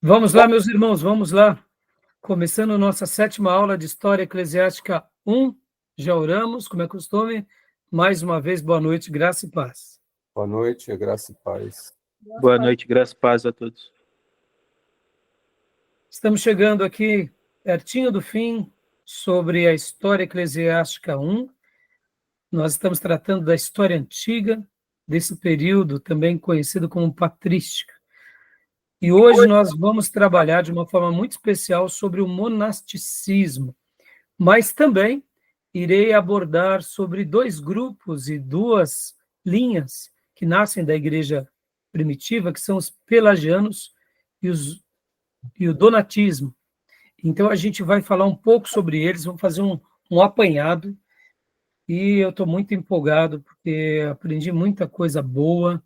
Vamos lá, meus irmãos, vamos lá. Começando nossa 7ª aula de História Eclesiástica 1. Já oramos, como é costume. Mais uma vez, boa noite, graça e paz. Boa noite, graça e paz. Boa noite, graça e paz a todos. Estamos chegando aqui pertinho do fim sobre a História Eclesiástica 1. Nós estamos tratando da história antiga, desse período também conhecido como patrística. E hoje nós vamos trabalhar de uma forma muito especial sobre o monasticismo, mas também irei abordar sobre 2 grupos e 2 linhas que nascem da igreja primitiva, que são os pelagianos e o donatismo. Então a gente vai falar um pouco sobre eles, vamos fazer um apanhado, e eu estou muito empolgado, porque aprendi muita coisa boa,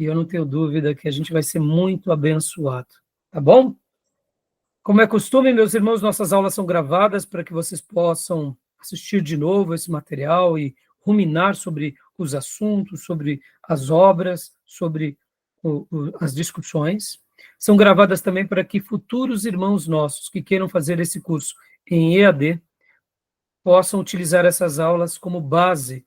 e eu não tenho dúvida que a gente vai ser muito abençoado. Tá bom? Como é costume, meus irmãos, nossas aulas são gravadas para que vocês possam assistir de novo esse material e ruminar sobre os assuntos, sobre as obras, sobre as discussões. São gravadas também para que futuros irmãos nossos que queiram fazer esse curso em EAD possam utilizar essas aulas como base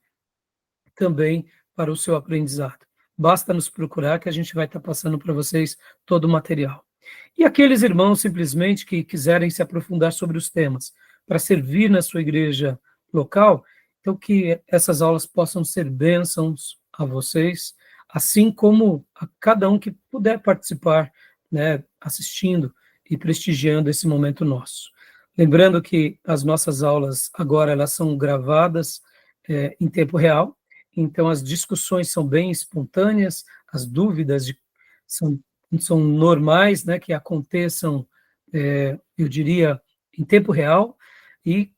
também para o seu aprendizado. Basta nos procurar que a gente vai estar passando para vocês todo o material. E aqueles irmãos, simplesmente, que quiserem se aprofundar sobre os temas, para servir na sua igreja local, então que essas aulas possam ser bênçãos a vocês, assim como a cada um que puder participar, né, assistindo e prestigiando esse momento nosso. Lembrando que as nossas aulas agora elas são gravadas em tempo real, então as discussões são bem espontâneas, as dúvidas são normais, né, que aconteçam, eu diria, em tempo real, e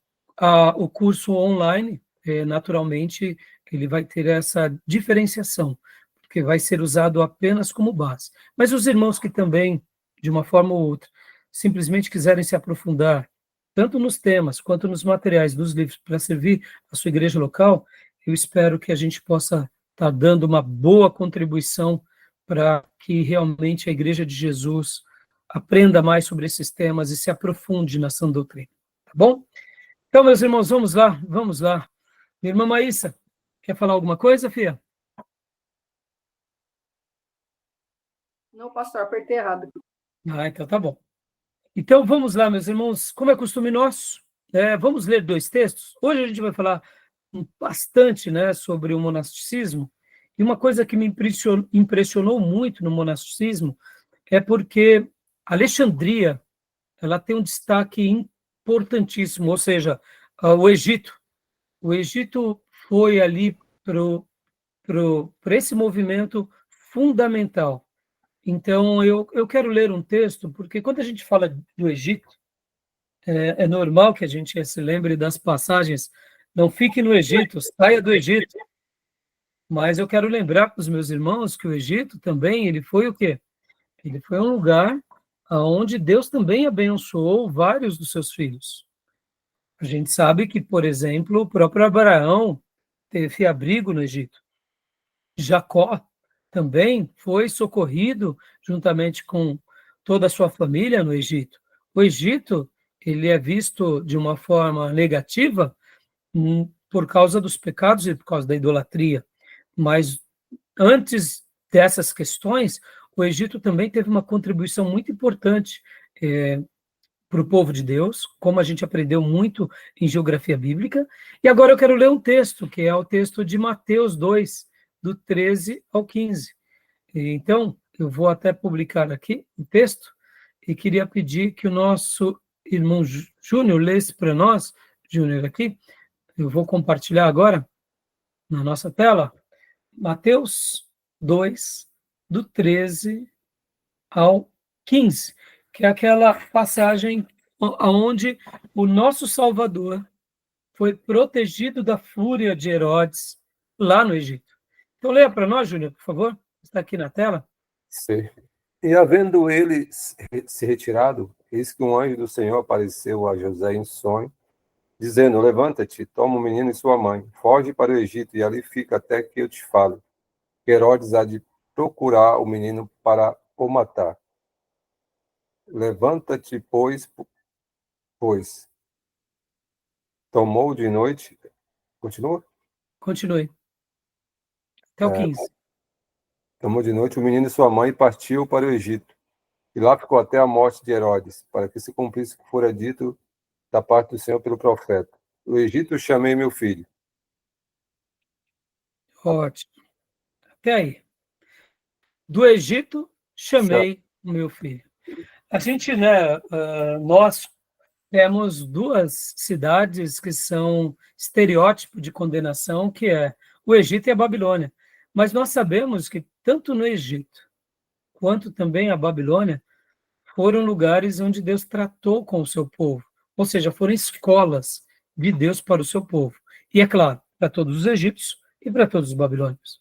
o curso online, naturalmente, ele vai ter essa diferenciação, porque vai ser usado apenas como base. Mas os irmãos que também, de uma forma ou outra, simplesmente quiserem se aprofundar, tanto nos temas quanto nos materiais dos livros, para servir a sua igreja local, eu espero que a gente possa estar dando uma boa contribuição para que realmente a Igreja de Jesus aprenda mais sobre esses temas e se aprofunde na sã doutrina, tá bom? Então, meus irmãos, vamos lá, vamos lá. Minha irmã Maísa, quer falar alguma coisa, filha? Não, pastor, apertei errado. Então tá bom. Então, vamos lá, meus irmãos, como é costume nosso, vamos ler 2 textos. Hoje a gente vai falar bastante, né, sobre o monasticismo, e uma coisa que me impressionou muito no monasticismo é porque Alexandria ela tem um destaque importantíssimo, ou seja, o Egito. O Egito foi ali para esse movimento fundamental. Então, eu quero ler um texto, porque quando a gente fala do Egito, é normal que a gente se lembre das passagens, não fique no Egito, saia do Egito. Mas eu quero lembrar para os meus irmãos que o Egito também, ele foi o quê? Ele foi um lugar onde Deus também abençoou vários dos seus filhos. A gente sabe que, por exemplo, o próprio Abraão teve abrigo no Egito. Jacó também foi socorrido juntamente com toda a sua família no Egito. O Egito, ele é visto de uma forma negativa por causa dos pecados e por causa da idolatria. Mas antes dessas questões, o Egito também teve uma contribuição muito importante para o povo de Deus, como a gente aprendeu muito em geografia bíblica. E agora eu quero ler um texto, que é o texto de Mateus 2, do 13 ao 15. Então, eu vou até publicar aqui o texto e queria pedir que o nosso irmão Júnior lesse para nós, Júnior, aqui. Eu vou compartilhar agora na nossa tela, Mateus 2, do 13 ao 15, que é aquela passagem onde o nosso Salvador foi protegido da fúria de Herodes lá no Egito. Então, leia para nós, Júnior, por favor. Está aqui na tela. Sim. E havendo ele se retirado, eis que um anjo do Senhor apareceu a José em sonho, dizendo: levanta-te, toma o menino e sua mãe, foge para o Egito e ali fica até que eu te fale. Herodes há de procurar o menino para o matar. Levanta-te, pois, tomou de noite, continua? Continue. Até o 15. Tomou de noite o menino e sua mãe e partiu para o Egito. E lá ficou até a morte de Herodes, para que se cumprisse o que fora dito da parte do Senhor pelo profeta. Do Egito chamei meu filho. Ótimo. Até aí. Do Egito, chamei o meu filho. A gente, né, nós temos duas cidades que são estereótipo de condenação, que é o Egito e a Babilônia. Mas nós sabemos que tanto no Egito quanto também a Babilônia foram lugares onde Deus tratou com o seu povo, ou seja, foram escolas de Deus para o seu povo. E é claro, para todos os egípcios e para todos os babilônios.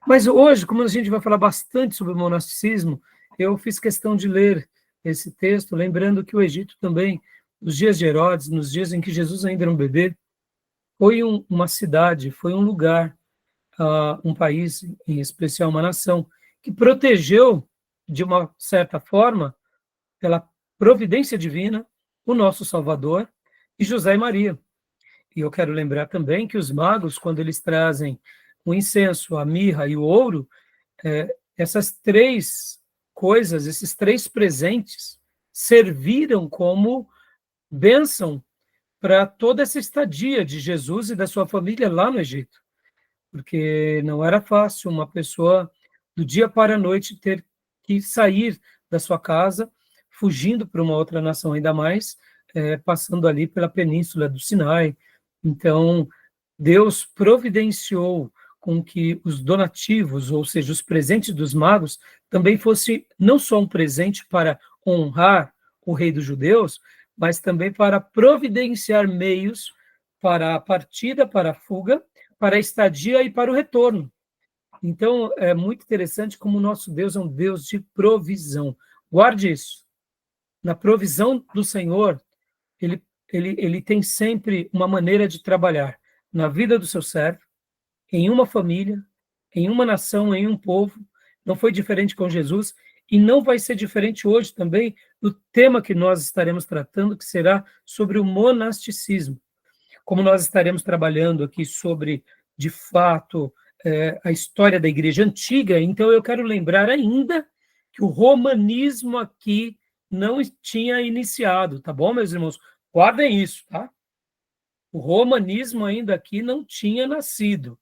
Mas hoje, como a gente vai falar bastante sobre o monasticismo, eu fiz questão de ler esse texto, lembrando que o Egito também, nos dias de Herodes, nos dias em que Jesus ainda era um bebê, foi uma cidade, foi um lugar, um país, em especial uma nação, que protegeu, de uma certa forma, pela providência divina, o nosso Salvador e José e Maria. E eu quero lembrar também que os magos, quando eles trazem o incenso, a mirra e o ouro, essas três coisas, esses três presentes, serviram como bênção para toda essa estadia de Jesus e da sua família lá no Egito. Porque não era fácil uma pessoa, do dia para a noite, ter que sair da sua casa, fugindo para uma outra nação, ainda mais passando ali pela península do Sinai. Então, Deus providenciou com que os donativos, ou seja, os presentes dos magos, também fosse não só um presente para honrar o rei dos judeus, mas também para providenciar meios para a partida, para a fuga, para a estadia e para o retorno. Então, é muito interessante como o nosso Deus é um Deus de provisão. Guarde isso. Na provisão do Senhor, ele tem sempre uma maneira de trabalhar na vida do seu servo, em uma família, em uma nação, em um povo. Não foi diferente com Jesus e não vai ser diferente hoje também no tema que nós estaremos tratando, que será sobre o monasticismo. Como nós estaremos trabalhando aqui sobre, de fato, a história da Igreja Antiga, então eu quero lembrar ainda que o romanismo aqui não tinha iniciado, tá bom, meus irmãos? Guardem isso, tá? O romanismo ainda aqui não tinha nascido.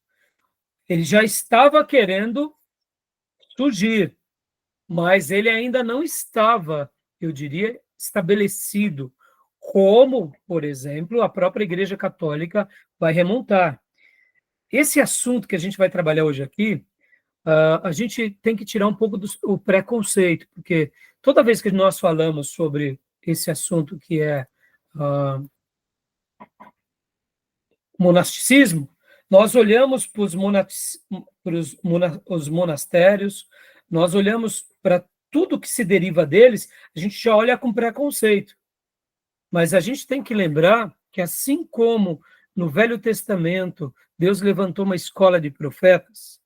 Ele já estava querendo surgir, mas ele ainda não estava, eu diria, estabelecido, como, por exemplo, a própria Igreja Católica vai remontar. Esse assunto que a gente vai trabalhar hoje aqui, a gente tem que tirar um pouco do preconceito, porque toda vez que nós falamos sobre esse assunto que é monasticismo, nós olhamos para os monastérios, nós olhamos para tudo que se deriva deles, a gente já olha com preconceito. Mas a gente tem que lembrar que, assim como no Velho Testamento, Deus levantou uma escola de profetas,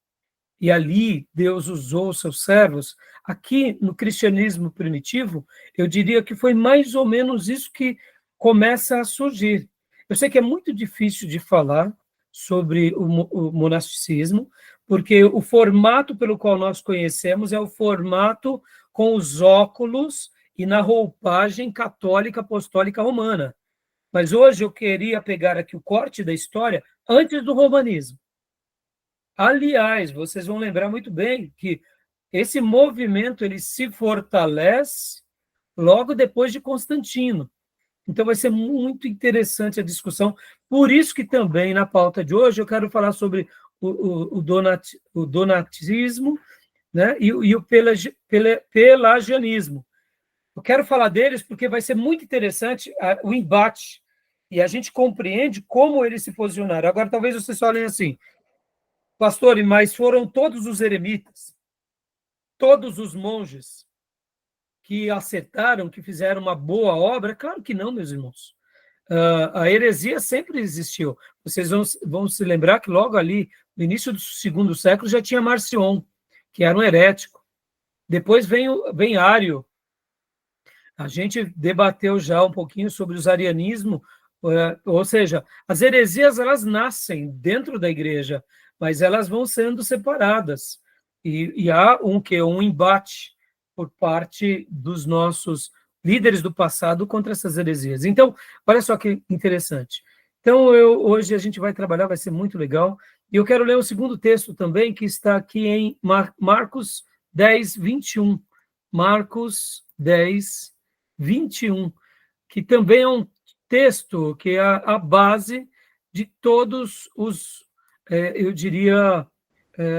e ali Deus usou os seus servos, aqui no cristianismo primitivo, eu diria que foi mais ou menos isso que começa a surgir. Eu sei que é muito difícil de falar sobre o monasticismo, porque o formato pelo qual nós conhecemos é o formato com os óculos e na roupagem católica apostólica romana. Mas hoje eu queria pegar aqui o corte da história antes do romanismo. Aliás, vocês vão lembrar muito bem que esse movimento ele se fortalece logo depois de Constantino. Então vai ser muito interessante a discussão. Por isso que também na pauta de hoje eu quero falar sobre o donatismo, né, e o pelagianismo. Eu quero falar deles porque vai ser muito interessante o embate e a gente compreende como eles se posicionaram. Agora, talvez vocês falem assim, pastor, mas foram todos os eremitas, todos os monges que acertaram, que fizeram uma boa obra? Claro que não, meus irmãos. A heresia sempre existiu. Vocês vão se lembrar que logo ali, no início do segundo século, já tinha Marcion, que era um herético. Depois vem Ário, A gente debateu já um pouquinho sobre o arianismo, ou seja, as heresias elas nascem dentro da igreja, mas elas vão sendo separadas. E há um embate por parte dos nossos líderes do passado contra essas heresias. Então, olha só que interessante. Então, hoje a gente vai trabalhar, vai ser muito legal. E eu quero ler o segundo texto também, que está aqui em Marcos 10, 21. Marcos 10, 21, que também é um texto que é a base de todos os, eu diria,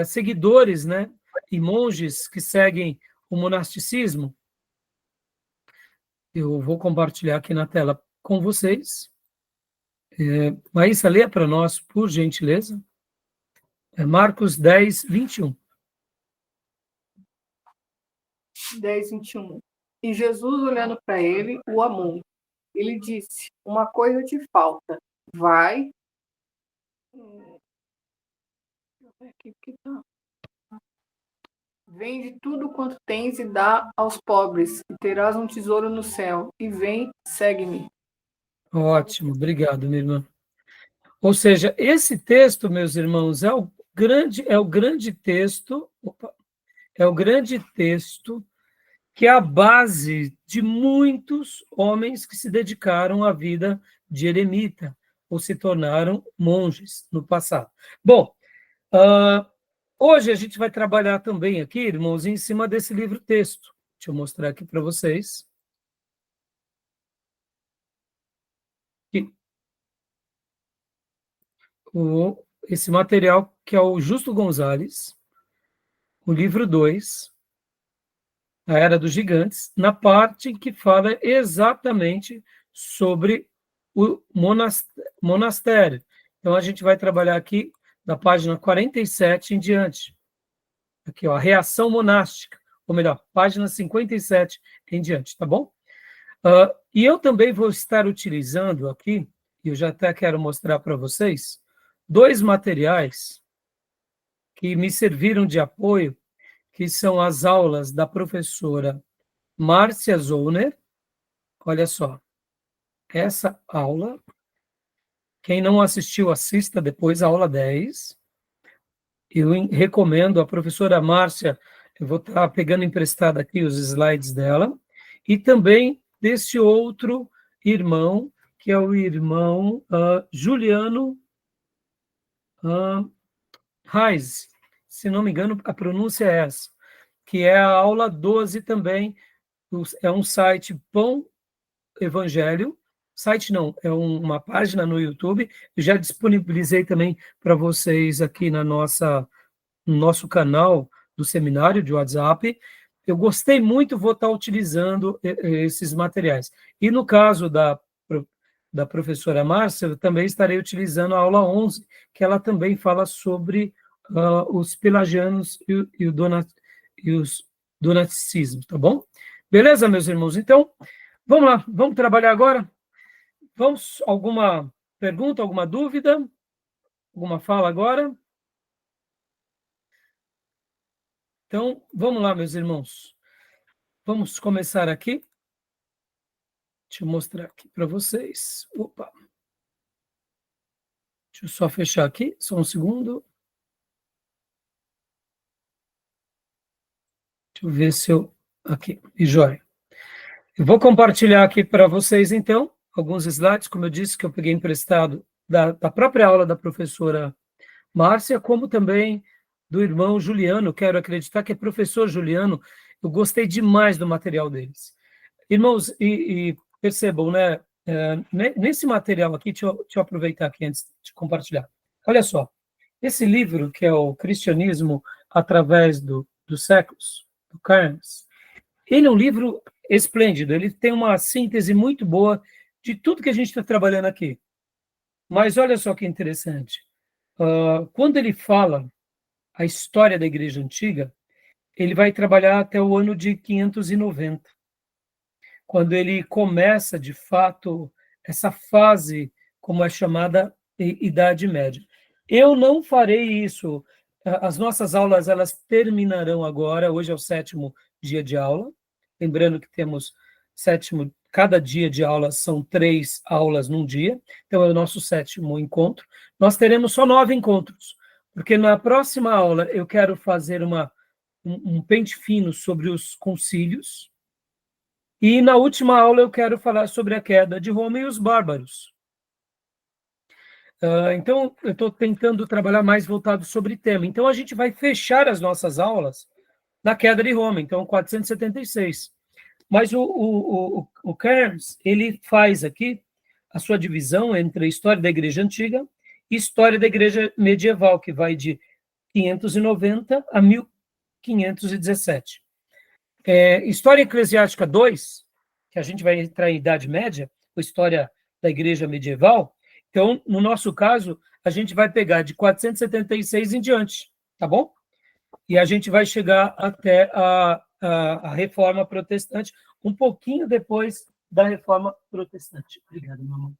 seguidores, né, e monges que seguem o monasticismo. Eu vou compartilhar aqui na tela com vocês. Maísa, lê para nós, por gentileza. Marcos 10, 21. 10, 21. E Jesus, olhando para ele, o amou. Ele disse: uma coisa te falta. Vai. Aqui que tá. Vende tudo quanto tens e dá aos pobres, e terás um tesouro no céu. E vem, segue-me. Ótimo, obrigado, minha irmã. Ou seja, esse texto, meus irmãos, é o grande texto, é o grande texto que é a base de muitos homens que se dedicaram à vida de eremita ou se tornaram monges no passado. Bom, hoje a gente vai trabalhar também aqui, irmãos, em cima desse livro-texto. Deixa eu mostrar aqui para vocês. Esse material que é o Justo Gonzalez, o livro 2, A Era dos Gigantes, na parte que fala exatamente sobre o monastério. Então, a gente vai trabalhar aqui da página 47 em diante. Aqui, ó, a reação monástica, ou melhor, página 57 em diante, tá bom? E eu também vou estar utilizando aqui, e eu já até quero mostrar para vocês, 2 materiais que me serviram de apoio, que são as aulas da professora Márcia Zollner. Olha só, essa aula, quem não assistiu, assista depois a aula 10. Eu recomendo a professora Márcia, eu vou estar pegando emprestado aqui os slides dela, e também desse outro irmão, que é o irmão Juliano Reis, se não me engano, a pronúncia é essa, que é a aula 12 também, é um site Pão Evangelho, site não, é uma página no YouTube, eu já disponibilizei também para vocês aqui no nosso canal do seminário de WhatsApp. Eu gostei muito, vou estar utilizando esses materiais. E no caso da professora Márcia, eu também estarei utilizando a aula 11, que ela também fala sobre os pelagianos e os donasticismos, tá bom? Beleza, meus irmãos? Então, vamos lá, vamos trabalhar agora? Alguma pergunta, alguma dúvida? Alguma fala agora? Então, vamos lá, meus irmãos. Vamos começar aqui. Deixa eu mostrar aqui para vocês. Opa! Deixa eu só fechar aqui, só um segundo. Deixa eu ver se eu... Aqui, e joia. Eu vou compartilhar aqui para vocês, então, alguns slides, como eu disse, que eu peguei emprestado da própria aula da professora Márcia, como também do irmão Juliano. Quero acreditar que é professor Juliano. Eu gostei demais do material deles. Irmãos, e percebam, né? Nesse material aqui, deixa eu aproveitar aqui antes de compartilhar. Olha só, esse livro, que é o Cristianismo através dos séculos, do Carnes, ele é um livro esplêndido, ele tem uma síntese muito boa de tudo que a gente está trabalhando aqui. Mas olha só que interessante. Quando ele fala a história da Igreja Antiga, ele vai trabalhar até o ano de 590, quando ele começa, de fato, essa fase, como é chamada, Idade Média. Eu não farei isso. As nossas aulas, elas terminarão agora, hoje é o 7º dia de aula, lembrando que temos sétimo, cada dia de aula são 3 aulas num dia, então é o nosso 7º encontro. Nós teremos só 9 encontros, porque na próxima aula eu quero fazer um pente fino sobre os concílios, e na última aula eu quero falar sobre a queda de Roma e os bárbaros. Então, eu estou tentando trabalhar mais voltado sobre tema. Então, a gente vai fechar as nossas aulas na queda de Roma, então 476. Mas o Cairns, ele faz aqui a sua divisão entre a história da Igreja Antiga e história da Igreja Medieval, que vai de 590 a 1517. História Eclesiástica 2, que a gente vai entrar em Idade Média, a história da Igreja Medieval. Então, no nosso caso, a gente vai pegar de 476 em diante, tá bom? E a gente vai chegar até a Reforma Protestante, um pouquinho depois da Reforma Protestante. Obrigado, mamãe.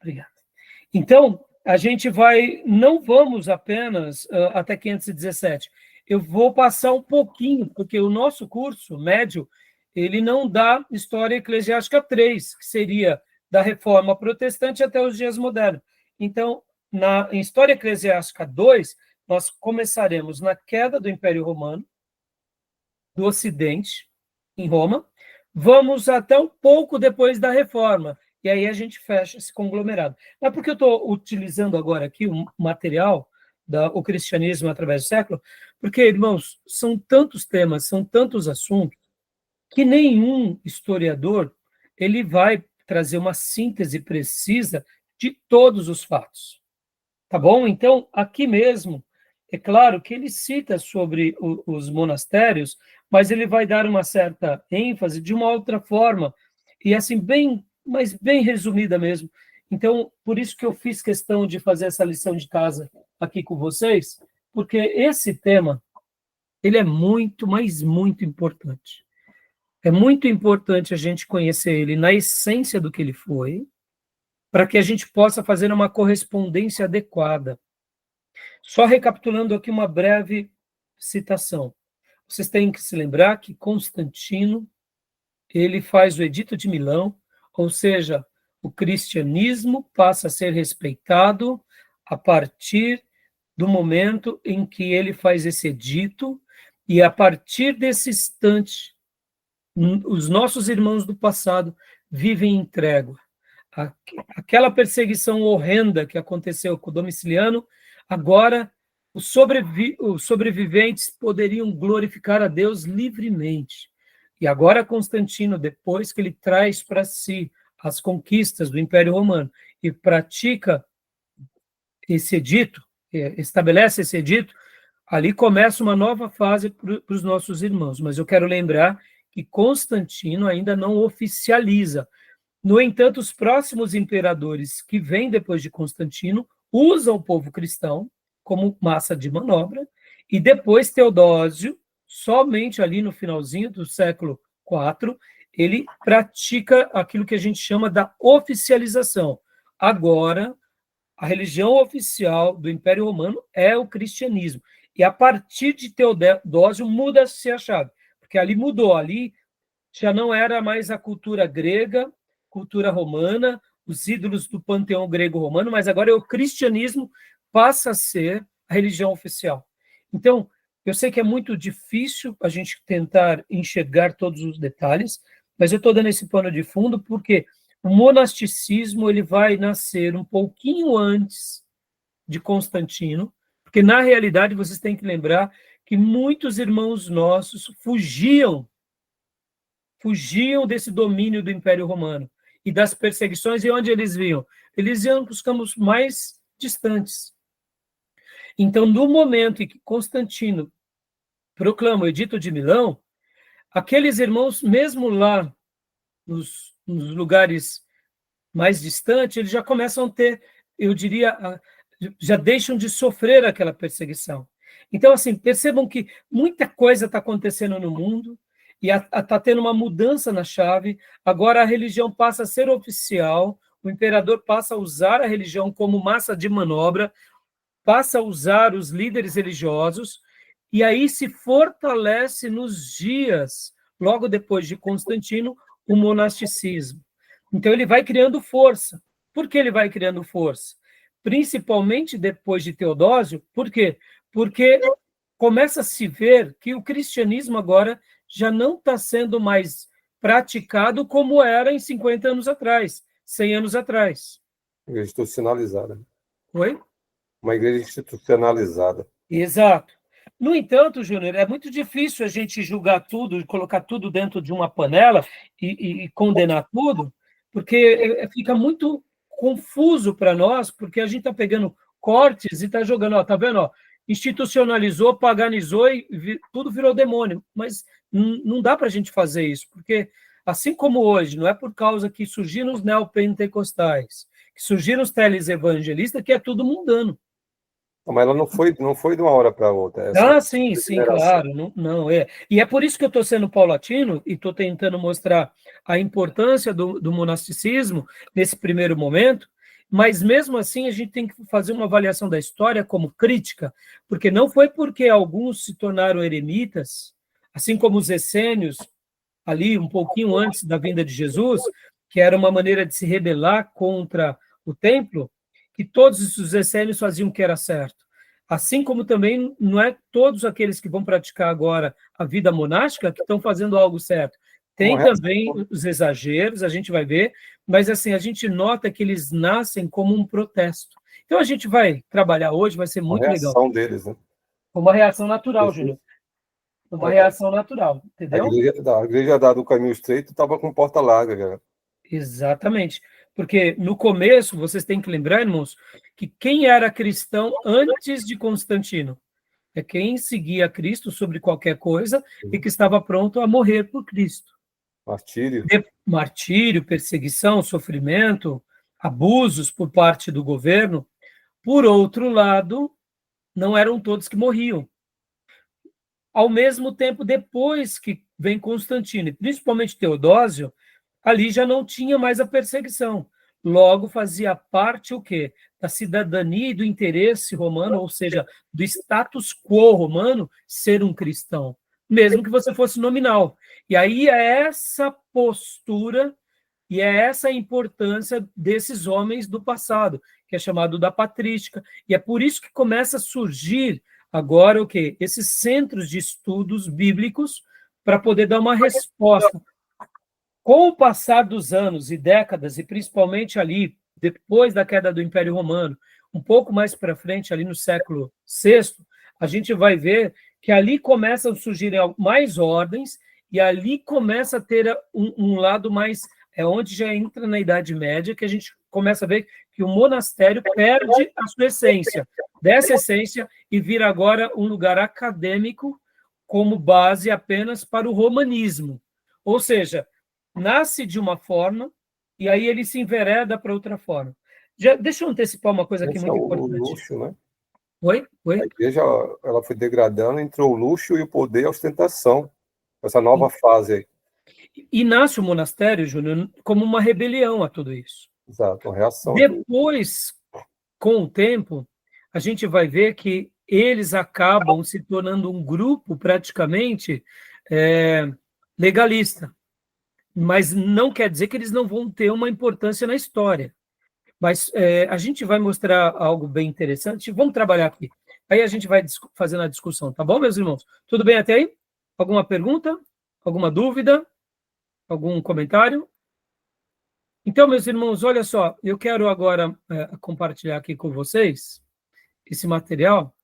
Obrigado. Então, a gente não vamos apenas até 517. Eu vou passar um pouquinho, porque o nosso curso médio, ele não dá História Eclesiástica 3, que seria da Reforma Protestante até os dias modernos. Então, em História Eclesiástica 2, nós começaremos na queda do Império Romano, do Ocidente, em Roma, vamos até um pouco depois da Reforma, e aí a gente fecha esse conglomerado. Mas por que eu estou utilizando agora aqui o material o cristianismo através do século? Porque, irmãos, são tantos temas, são tantos assuntos, que nenhum historiador ele vai trazer uma síntese precisa de todos os fatos. Tá bom? Então, aqui mesmo, é claro que ele cita sobre os monastérios, mas ele vai dar uma certa ênfase de uma outra forma, e assim, mas bem resumida mesmo. Então, por isso que eu fiz questão de fazer essa lição de casa aqui com vocês, porque esse tema, ele é muito, mas muito importante. É muito importante a gente conhecer ele na essência do que ele foi, para que a gente possa fazer uma correspondência adequada. Só recapitulando aqui uma breve citação. Vocês têm que se lembrar que Constantino, ele faz o Edito de Milão, ou seja, o cristianismo passa a ser respeitado a partir do momento em que ele faz esse edito, e a partir desse instante, os nossos irmãos do passado vivem em trégua. Aquela perseguição horrenda que aconteceu com Domiciliano, agora os sobreviventes poderiam glorificar a Deus livremente. E agora Constantino, depois que ele traz para si as conquistas do Império Romano e pratica esse edito, estabelece esse edito, ali começa uma nova fase para os nossos irmãos. Mas eu quero lembrar que Constantino ainda não oficializa. No entanto, os próximos imperadores que vêm depois de Constantino usam o povo cristão como massa de manobra, e depois Teodósio, somente ali no finalzinho do século IV, ele pratica aquilo que a gente chama da oficialização. Agora, a religião oficial do Império Romano é o cristianismo. E a partir de Teodósio muda-se a chave, porque ali mudou, ali já não era mais a cultura grega, cultura romana, os ídolos do panteão grego-romano, mas agora é o cristianismo, passa a ser a religião oficial. Então, eu sei que é muito difícil a gente tentar enxergar todos os detalhes, mas eu estou dando esse pano de fundo porque o monasticismo ele vai nascer um pouquinho antes de Constantino, porque, na realidade, vocês têm que lembrar que muitos irmãos nossos fugiam desse domínio do Império Romano e das perseguições, e onde eles vinham? Eles iam para os campos mais distantes. Então, no momento em que Constantino proclama o Edito de Milão, aqueles irmãos, mesmo lá nos lugares mais distantes, eles já começam a ter, eu diria, já deixam de sofrer aquela perseguição. Então, assim, percebam que muita coisa está acontecendo no mundo, e está tendo uma mudança na chave. Agora a religião passa a ser oficial, o imperador passa a usar a religião como massa de manobra, passa a usar os líderes religiosos, e aí se fortalece nos dias, logo depois de Constantino, o monasticismo. Então ele vai criando força. Por que ele vai criando força? Principalmente depois de Teodósio, por quê? Porque começa a se ver que o cristianismo agora já não está sendo mais praticado como era em 50 anos atrás, 100 anos atrás. Igreja institucionalizada. Oi? Uma igreja institucionalizada. Exato. No entanto, Júnior, é muito difícil a gente julgar tudo, colocar tudo dentro de uma panela e condenar tudo, porque fica muito confuso para nós, porque a gente está pegando cortes e está jogando, ó, tá vendo? Ó, institucionalizou, paganizou e tudo virou demônio. Mas não dá para a gente fazer isso, porque assim como hoje, não é por causa que surgiram os neopentecostais, que surgiram os televangelistas, que é tudo mundano. Mas ela não foi de uma hora para outra. Sim, claro. Não é. E é por isso que eu estou sendo paulatino e estou tentando mostrar a importância do monasticismo nesse primeiro momento, mas mesmo assim a gente tem que fazer uma avaliação da história como crítica, porque não foi porque alguns se tornaram eremitas, assim como os essênios, ali um pouquinho antes da vinda de Jesus, que era uma maneira de se rebelar contra o templo, que todos os essênios faziam o que era certo. Assim como também não é todos aqueles que vão praticar agora a vida monástica que estão fazendo algo certo. Tem também os exageros, a gente vai ver, mas assim, a gente nota que eles nascem como um protesto. Então a gente vai trabalhar hoje, vai ser muito legal. Uma reação deles, né? Uma reação natural, Júnior. Uma reação natural, entendeu? A igreja do caminho estreito estava com porta larga, cara. Exatamente. Porque no começo, vocês têm que lembrar, irmãos, que quem era cristão antes de Constantino é quem seguia Cristo sobre qualquer coisa e que estava pronto a morrer por Cristo. Martírio. Martírio, perseguição, sofrimento, abusos por parte do governo. Por outro lado, não eram todos que morriam. Ao mesmo tempo, depois que vem Constantino, e principalmente Teodósio, ali já não tinha mais a perseguição. Logo, fazia parte o quê? Da cidadania e do interesse romano, ou seja, do status quo romano, ser um cristão, mesmo que você fosse nominal. E aí é essa postura e é essa a importância desses homens do passado, que é chamado da patrística. E é por isso que começa a surgir agora o quê? Esses centros de estudos bíblicos para poder dar uma resposta. Com o passar dos anos e décadas, e principalmente ali, depois da queda do Império Romano, um pouco mais para frente, ali no século VI, a gente vai ver que ali começam a surgir mais ordens, e ali começa a ter um lado mais... É onde já entra na Idade Média, que a gente começa a ver que o monastério perde a sua essência, dessa essência, e vira agora um lugar acadêmico como base apenas para o romanismo. Ou seja, nasce de uma forma e aí ele se envereda para outra forma. Deixa eu antecipar uma coisa aqui muito importante. O luxo, né? Oi? A igreja ela foi degradando, entrou o luxo e o poder e a ostentação, essa nova fase aí. E nasce o monastério, Júnior, como uma rebelião a tudo isso. Exato, uma reação. Depois, com o tempo, a gente vai ver que eles acabam se tornando um grupo praticamente legalista. Mas não quer dizer que eles não vão ter uma importância na história. Mas a gente vai mostrar algo bem interessante. Vamos trabalhar aqui. Aí a gente vai fazendo a discussão, tá bom, meus irmãos? Tudo bem até aí? Alguma pergunta? Alguma dúvida? Algum comentário? Então, meus irmãos, olha só, eu quero agora compartilhar aqui com vocês esse material,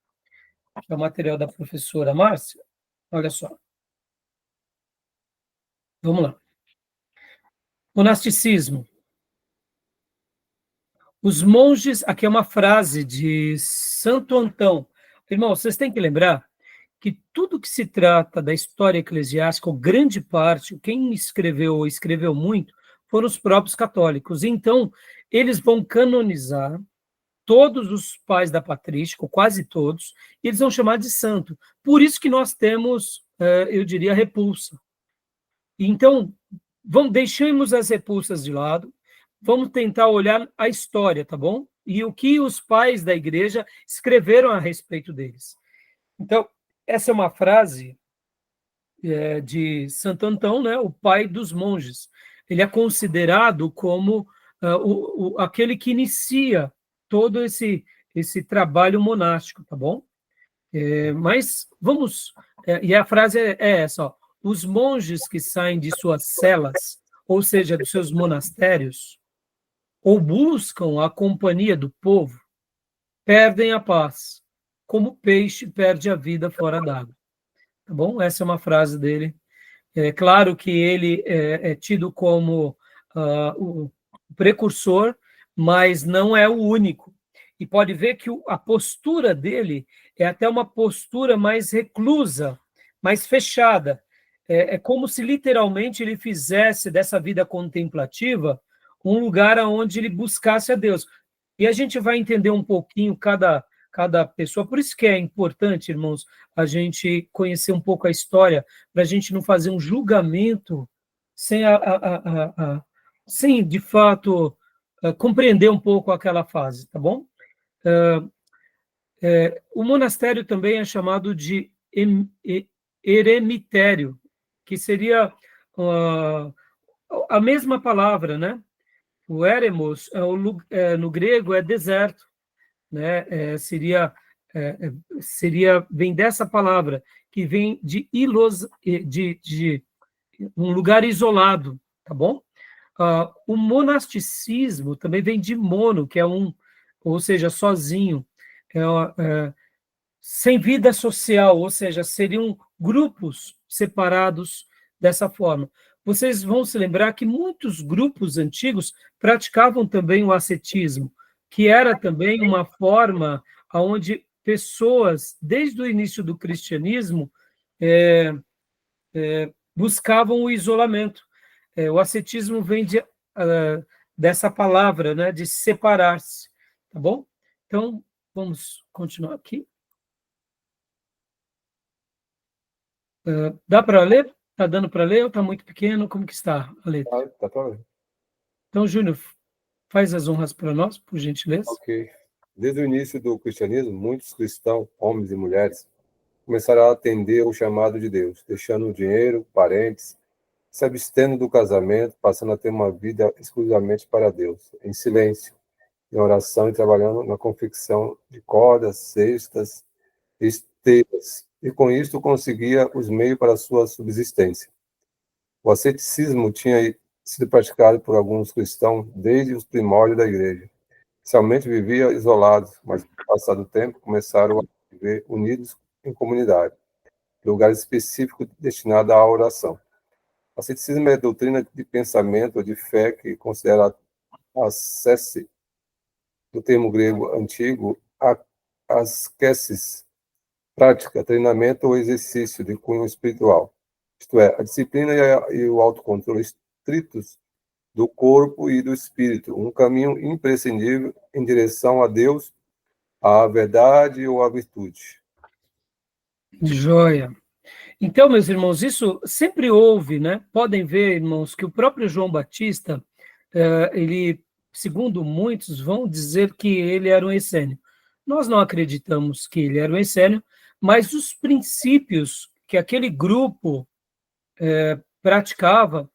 que é o material da professora Márcia. Olha só. Vamos lá. Monasticismo. Os monges, aqui é uma frase de Santo Antão. Irmão, vocês têm que lembrar que tudo que se trata da história eclesiástica, ou grande parte, quem escreveu ou escreveu muito, foram os próprios católicos. Então, eles vão canonizar todos os pais da patrística, ou quase todos, e eles vão chamar de santo. Por isso que nós temos, eu diria, repulsa. Então, deixemos as repulsas de lado, vamos tentar olhar a história, tá bom? E o que os pais da igreja escreveram a respeito deles. Então, essa é uma frase de Santo Antão, né, o pai dos monges. Ele é considerado como aquele que inicia todo esse trabalho monástico, tá bom? Mas vamos... e a frase é essa, ó, os monges que saem de suas celas, ou seja, dos seus monastérios, ou buscam a companhia do povo, perdem a paz, como o peixe perde a vida fora d'água. Tá bom? Essa é uma frase dele. É claro que ele é tido como o precursor, mas não é o único. E pode ver que a postura dele é até uma postura mais reclusa, mais fechada. É como se literalmente ele fizesse dessa vida contemplativa um lugar onde ele buscasse a Deus. E a gente vai entender um pouquinho cada pessoa. Por isso que é importante, irmãos, a gente conhecer um pouco a história, para a gente não fazer um julgamento sem, sem de fato, compreender um pouco aquela fase, tá bom? O monastério também é chamado de eremitério, que seria a mesma palavra, né? O eremos, no grego, é deserto, né? Vem dessa palavra, que vem de um lugar isolado, tá bom? O monasticismo também vem de mono, que é ou seja, sozinho, sem vida social, ou seja, seriam grupos separados dessa forma. Vocês vão se lembrar que muitos grupos antigos praticavam também o ascetismo, que era também uma forma onde pessoas, desde o início do cristianismo, buscavam o isolamento. O ascetismo vem dessa palavra, né, de separar-se, tá bom? Então, vamos continuar aqui. Dá para ler? Está dando para ler ou está muito pequeno? Como que está a letra? Tá para ler. Então, Júnior, faz as honras para nós, por gentileza. Ok. Desde o início do cristianismo, muitos cristãos, homens e mulheres, começaram a atender o chamado de Deus, deixando o dinheiro, parentes, se abstendo do casamento, passando a ter uma vida exclusivamente para Deus, em silêncio, em oração e trabalhando na confecção de cordas, cestas, esteiras, e com isto conseguia os meios para a sua subsistência. O asceticismo tinha sido praticado por alguns cristãos desde os primórdios da igreja. Inicialmente vivia isolados, mas com o passar do tempo começaram a viver unidos em comunidade, lugar específico destinado à oração. O asceticismo é doutrina de pensamento ou de fé que considera a ascese, do termo grego antigo, ascesis, prática, treinamento ou exercício de cunho espiritual. Isto é, a disciplina e o autocontrole estritos do corpo e do espírito, um caminho imprescindível em direção a Deus, à verdade ou à virtude. Joia. Então, meus irmãos, isso sempre houve, né? Podem ver, irmãos, que o próprio João Batista, ele, segundo muitos, vão dizer que ele era um essênio. Nós não acreditamos que ele era um essênio, mas os princípios que aquele grupo praticava,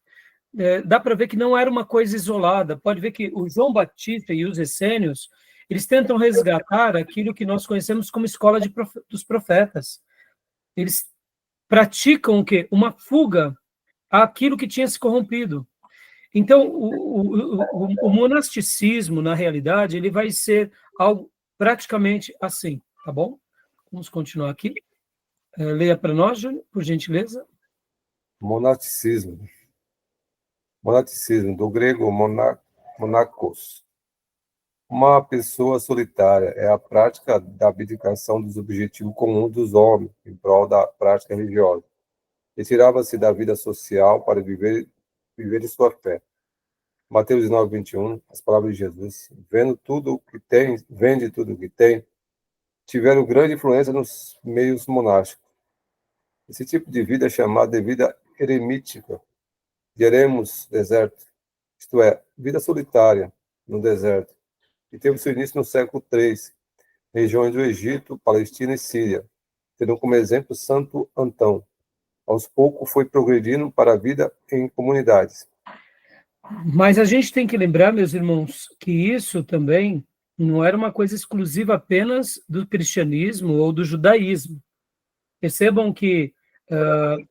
dá para ver que não era uma coisa isolada. Pode ver que o João Batista e os essênios, eles tentam resgatar aquilo que nós conhecemos como escola dos profetas. Eles praticam o quê? Uma fuga àquilo que tinha se corrompido. Então, o monasticismo, na realidade, ele vai ser algo praticamente assim, tá bom? Vamos continuar aqui. Leia para nós, Júnior, por gentileza. Monasticismo. Monasticismo, do grego monacos. Uma pessoa solitária é a prática da abdicação dos objetivos comuns dos homens em prol da prática religiosa. Retirava-se da vida social para viver de sua fé. Mateus 9, 21, as palavras de Jesus. Vende tudo o que tem, tiveram grande influência nos meios monásticos. Esse tipo de vida é chamado de vida eremítica, de eremos, deserto, isto é, vida solitária no deserto, e teve seu início no século III, regiões do Egito, Palestina e Síria. tendo como exemplo Santo Antão. Aos poucos foi progredindo para a vida em comunidades. Mas a gente tem que lembrar, meus irmãos, que isso também não era uma coisa exclusiva apenas do cristianismo ou do judaísmo. Percebam que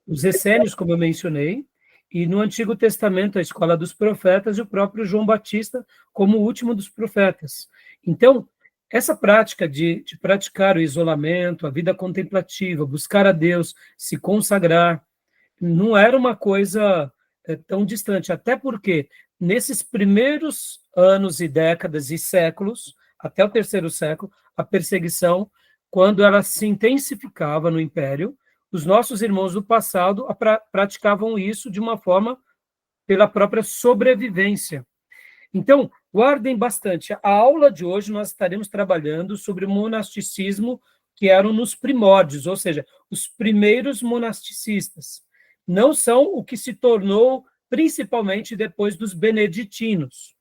os essênios, como eu mencionei, e no Antigo Testamento, a escola dos profetas, e o próprio João Batista como o último dos profetas. Então, essa prática de praticar o isolamento, a vida contemplativa, buscar a Deus, se consagrar, não era uma coisa tão distante, até porque nesses primeiros anos e décadas e séculos, até o terceiro século, a perseguição, quando ela se intensificava no Império, os nossos irmãos do passado praticavam isso de uma forma pela própria sobrevivência. Então, guardem bastante. A aula de hoje nós estaremos trabalhando sobre o monasticismo que eram nos primórdios, ou seja, os primeiros monasticistas. Não são o que se tornou principalmente depois dos beneditinos,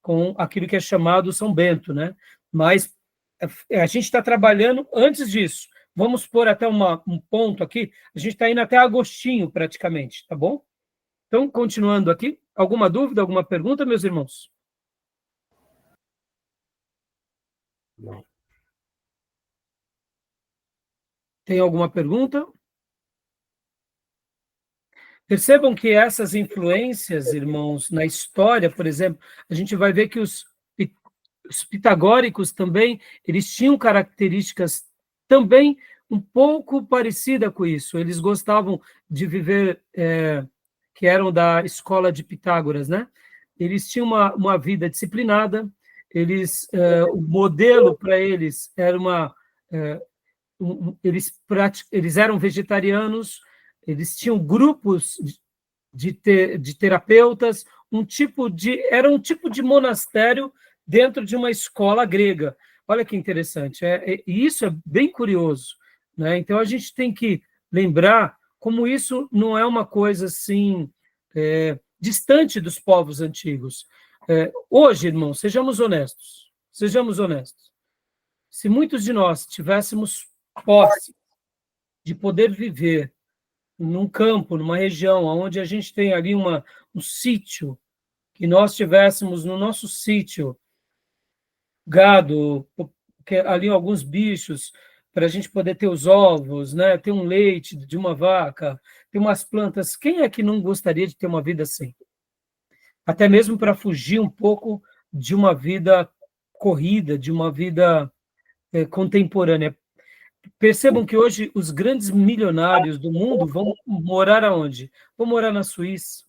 com aquilo que é chamado São Bento, né? Mas a gente está trabalhando antes disso. Vamos pôr até um ponto aqui. A gente está indo até Agostinho, praticamente, tá bom? Então, continuando aqui. Alguma dúvida, alguma pergunta, meus irmãos? Não. Tem alguma pergunta? Percebam que essas influências, irmãos, na história, por exemplo, a gente vai ver que os pitagóricos também, eles tinham características também um pouco parecidas com isso. Eles gostavam de viver, que eram da escola de Pitágoras, né? Eles tinham uma vida disciplinada, o modelo para eles era eles eram vegetarianos, eles tinham grupos de terapeutas, era um tipo de monastério dentro de uma escola grega. Olha que interessante, e isso é bem curioso, né? Então a gente tem que lembrar como isso não é uma coisa assim distante dos povos antigos. Hoje, irmãos, sejamos honestos. Se muitos de nós tivéssemos posse de poder viver num campo, numa região onde a gente tem ali um sítio, que nós tivéssemos no nosso sítio gado, ali alguns bichos, para a gente poder ter os ovos, né? Ter um leite de uma vaca, ter umas plantas. Quem é que não gostaria de ter uma vida assim? Até mesmo para fugir um pouco de uma vida corrida, de uma vida contemporânea. Percebam que hoje os grandes milionários do mundo vão morar aonde? Vão morar na Suíça,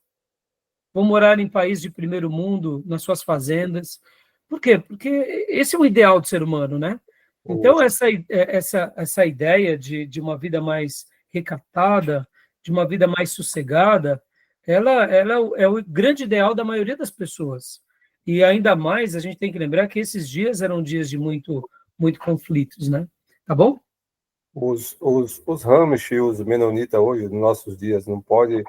vão morar em países de primeiro mundo, nas suas fazendas. Por quê? Porque esse é o ideal do ser humano, né? Então, essa ideia de uma vida mais recatada, de uma vida mais sossegada, ela é o grande ideal da maioria das pessoas. E ainda mais, a gente tem que lembrar que esses dias eram dias de muito conflitos, né? Tá bom? Os Amish e os Menonitas hoje, nos nossos dias, não pode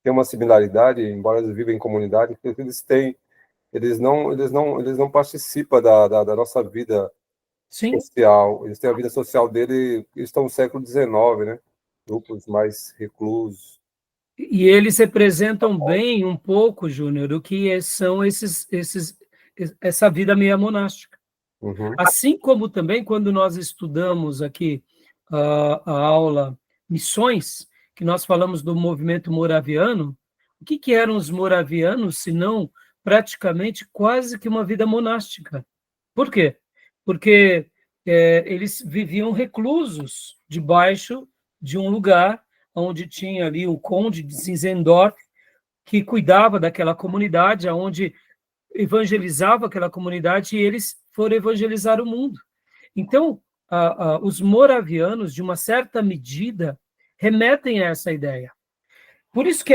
ter uma similaridade, embora eles vivem em comunidade, porque eles não participam da nossa vida Sim. social. Eles têm a vida social dele, eles estão no século XIX, né? Grupos mais reclusos. E eles representam bem um pouco, Júnior, o que são essa vida meia monástica. Uhum. Assim como também quando nós estudamos aqui a aula Missões, que nós falamos do movimento moraviano, o que eram os moravianos, senão praticamente quase que uma vida monástica? Por quê? Porque eles viviam reclusos debaixo de um lugar onde tinha ali o conde de Zinzendorf, que cuidava daquela comunidade, onde evangelizava aquela comunidade, e eles foram evangelizar o mundo. Então, os moravianos, de uma certa medida, remetem a essa ideia. Por isso que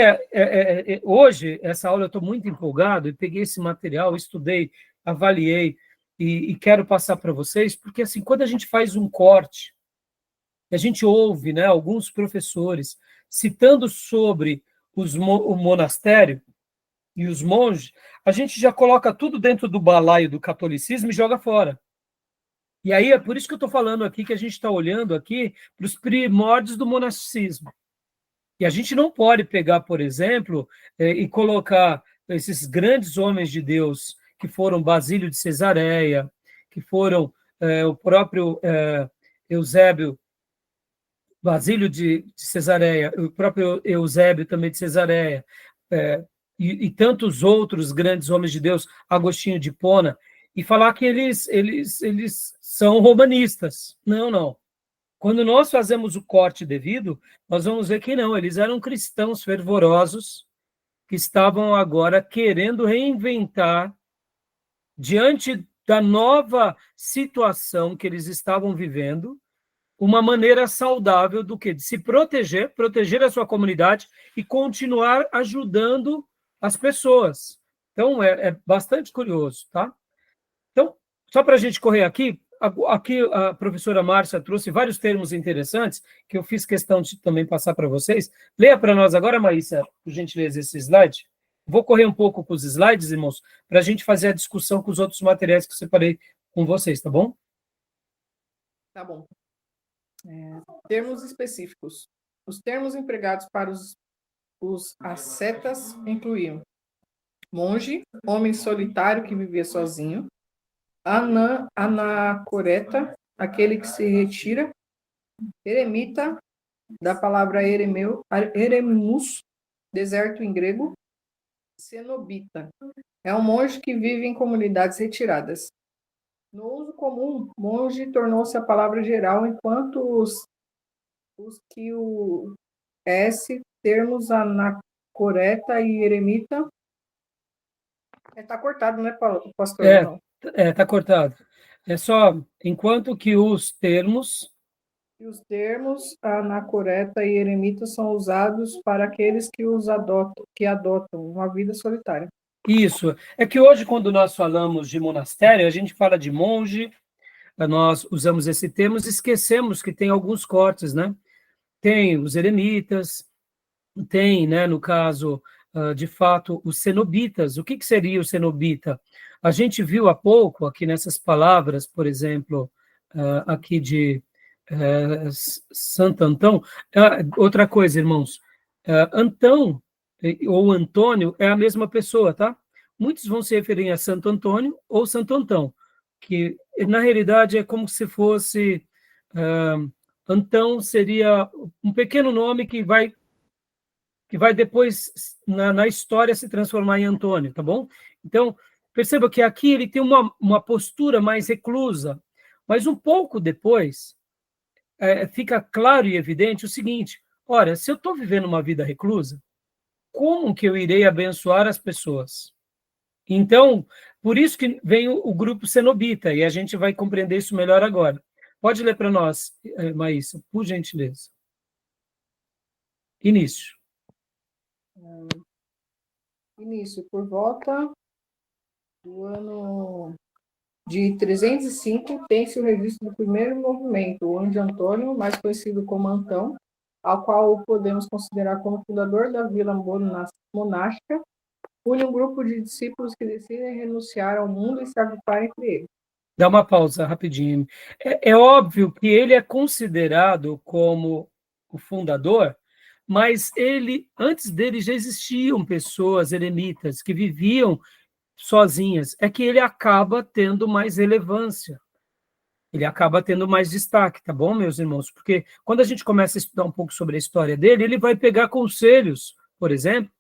hoje, essa aula, eu estou muito empolgado, e peguei esse material, estudei, avaliei, e quero passar para vocês, porque assim, quando a gente faz um corte, a gente ouve, né, alguns professores citando sobre o monastério e os monges, a gente já coloca tudo dentro do balaio do catolicismo e joga fora. E aí é por isso que eu estou falando aqui, que a gente está olhando aqui para os primórdios do monasticismo. E a gente não pode pegar, por exemplo, e colocar esses grandes homens de Deus, que foram Basílio de Cesareia, que foram o próprio Eusébio, Basílio de Cesareia, o próprio Eusébio também de Cesareia, e tantos outros grandes homens de Deus, Agostinho de Hipona, e falar que eles são romanistas. Não, não. Quando nós fazemos o corte devido, nós vamos ver que não, eles eram cristãos fervorosos que estavam agora querendo reinventar, diante da nova situação que eles estavam vivendo, uma maneira saudável do que? De se proteger, proteger a sua comunidade e continuar ajudando as pessoas. Então, é bastante curioso, tá? Então, só para a gente correr aqui, aqui a professora Márcia trouxe vários termos interessantes que eu fiz questão de também passar para vocês. Leia para nós agora, Maísa, por gentileza, esse slide. Vou correr um pouco com os slides, irmãos, para a gente fazer a discussão com os outros materiais que eu separei com vocês, tá bom? Tá bom. Termos específicos. Os termos empregados para os ascetas incluíam monge, homem solitário que vivia sozinho, anacoreta, aquele que se retira, eremita, da palavra eremus, deserto em grego, cenobita, é um monge que vive em comunidades retiradas. No uso comum, monge tornou-se a palavra geral, enquanto os que o termos anacoreta e eremita. Está cortado, né, pastor? Está cortado. É só, enquanto que os termos anacoreta e eremita são usados para aqueles que adotam uma vida solitária. Isso. É que hoje, quando nós falamos de monastério, a gente fala de monge, nós usamos esse termo, esquecemos que tem alguns cortes, né? Tem os eremitas, tem, né, no caso, de fato, os cenobitas. O que seria o cenobita? A gente viu há pouco, aqui nessas palavras, por exemplo, aqui de Santo Antão. Outra coisa, irmãos, Antão ou Antônio é a mesma pessoa, tá? Muitos vão se referir a Santo Antônio ou Santo Antão, que na realidade é como se fosse Antão seria um pequeno nome que vai depois na história se transformar em Antônio, tá bom? Então, perceba que aqui ele tem uma postura mais reclusa, mas um pouco depois fica claro e evidente o seguinte: ora, se eu estou vivendo uma vida reclusa, como que eu irei abençoar as pessoas? Então, por isso que vem o grupo cenobita, e a gente vai compreender isso melhor agora. Pode ler para nós, Maísa, por gentileza. Início. Por volta do ano de 305, tem-se o registro do primeiro movimento, o Anjo Antônio, mais conhecido como Antão, ao qual podemos considerar como fundador da vila monástica, une um grupo de discípulos que decidem renunciar ao mundo e se agrupar entre eles. Dá uma pausa rapidinho. É óbvio que ele é considerado como o fundador, mas antes dele já existiam pessoas eremitas que viviam sozinhas. É que ele acaba tendo mais relevância. Ele acaba tendo mais destaque, tá bom, meus irmãos? Porque quando a gente começa a estudar um pouco sobre a história dele, ele vai pegar conselhos, por exemplo,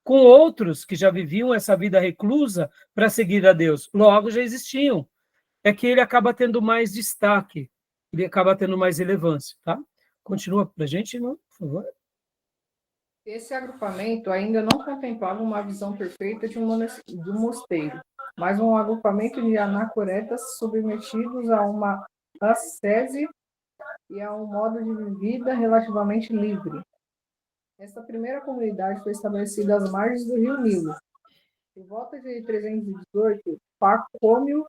com outros que já viviam essa vida reclusa para seguir a Deus. Logo, já existiam. É que ele acaba tendo mais destaque, ele acaba tendo mais relevância, tá? Continua para a gente, irmão, por favor. Esse agrupamento ainda não contemplava uma visão perfeita de um mosteiro, mas um agrupamento de anacoretas submetidos a uma ascese e a um modo de vida relativamente livre. Esta primeira comunidade foi estabelecida às margens do rio Nilo. Por volta de 318, Pacômio,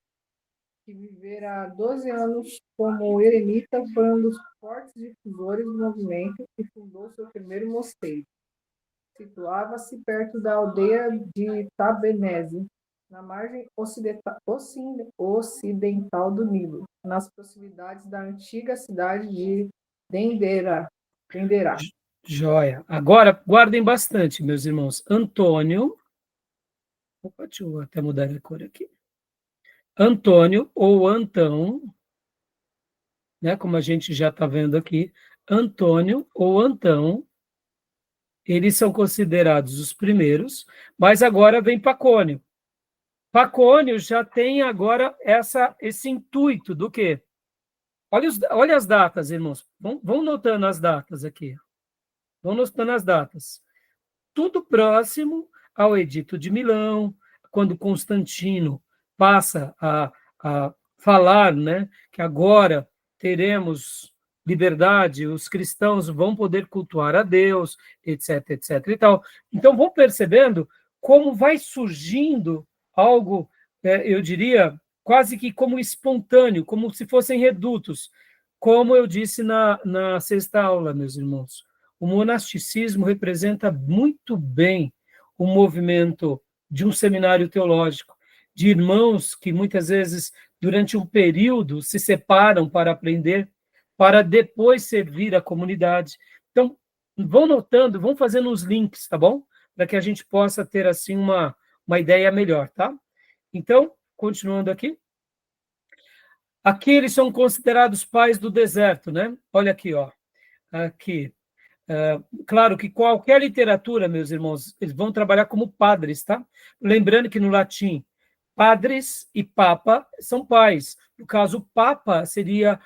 que vivera 12 anos como eremita, foi um dos fortes difusores do movimento e fundou seu primeiro mosteiro. Situava-se perto da aldeia de Tabenese, na margem ocidental do Nilo, nas proximidades da antiga cidade de Denderá. Joia. Agora, guardem bastante, meus irmãos. Antônio. Opa, deixa eu até mudar a cor aqui. Antônio ou Antão, né, como a gente já está vendo aqui, Antônio ou Antão, eles são considerados os primeiros, mas agora vem Pacônio. Pacônio já tem agora esse intuito do quê? Olha as datas, irmãos. Vão notando as datas aqui. Vão notando as datas. Tudo próximo ao Edito de Milão, quando Constantino passa a falar, né, que agora teremos liberdade, os cristãos vão poder cultuar a Deus, etc, etc e tal. Então, vão percebendo como vai surgindo algo, eu diria, quase que como espontâneo, como se fossem redutos. Como eu disse na sexta aula, meus irmãos, o monasticismo representa muito bem o movimento de um seminário teológico, de irmãos que muitas vezes, durante um período, se separam para aprender, para depois servir a comunidade. Então, vão notando, vão fazendo os links, tá bom? Para que a gente possa ter, assim, uma ideia melhor, tá? Então, continuando aqui. Aqui eles são considerados pais do deserto, né? Olha aqui, ó. Aqui. Claro que qualquer literatura, meus irmãos, eles vão trabalhar como padres, tá? Lembrando que no latim, padres e papa são pais. No caso, o papa seria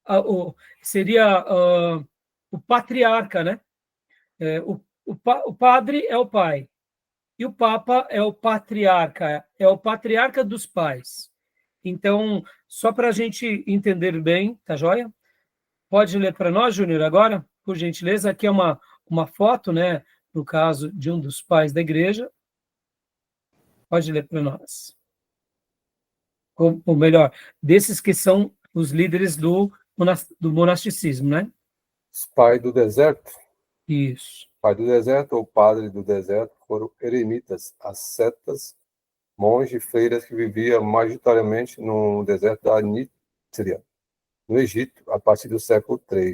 o patriarca, né? O padre é o pai e o papa é o patriarca dos pais. Então, só para a gente entender bem, tá joia? Pode ler para nós, Júnior, agora, por gentileza? Aqui é uma foto, né, no caso, de um dos pais da igreja. Pode ler para nós. Ou melhor, desses que são os líderes do monasticismo, né? Pai do deserto. Isso. Pai do deserto ou padre do deserto foram eremitas, ascetas, monges e freiras que viviam majoritariamente no deserto da Nítria, no Egito, a partir do século III.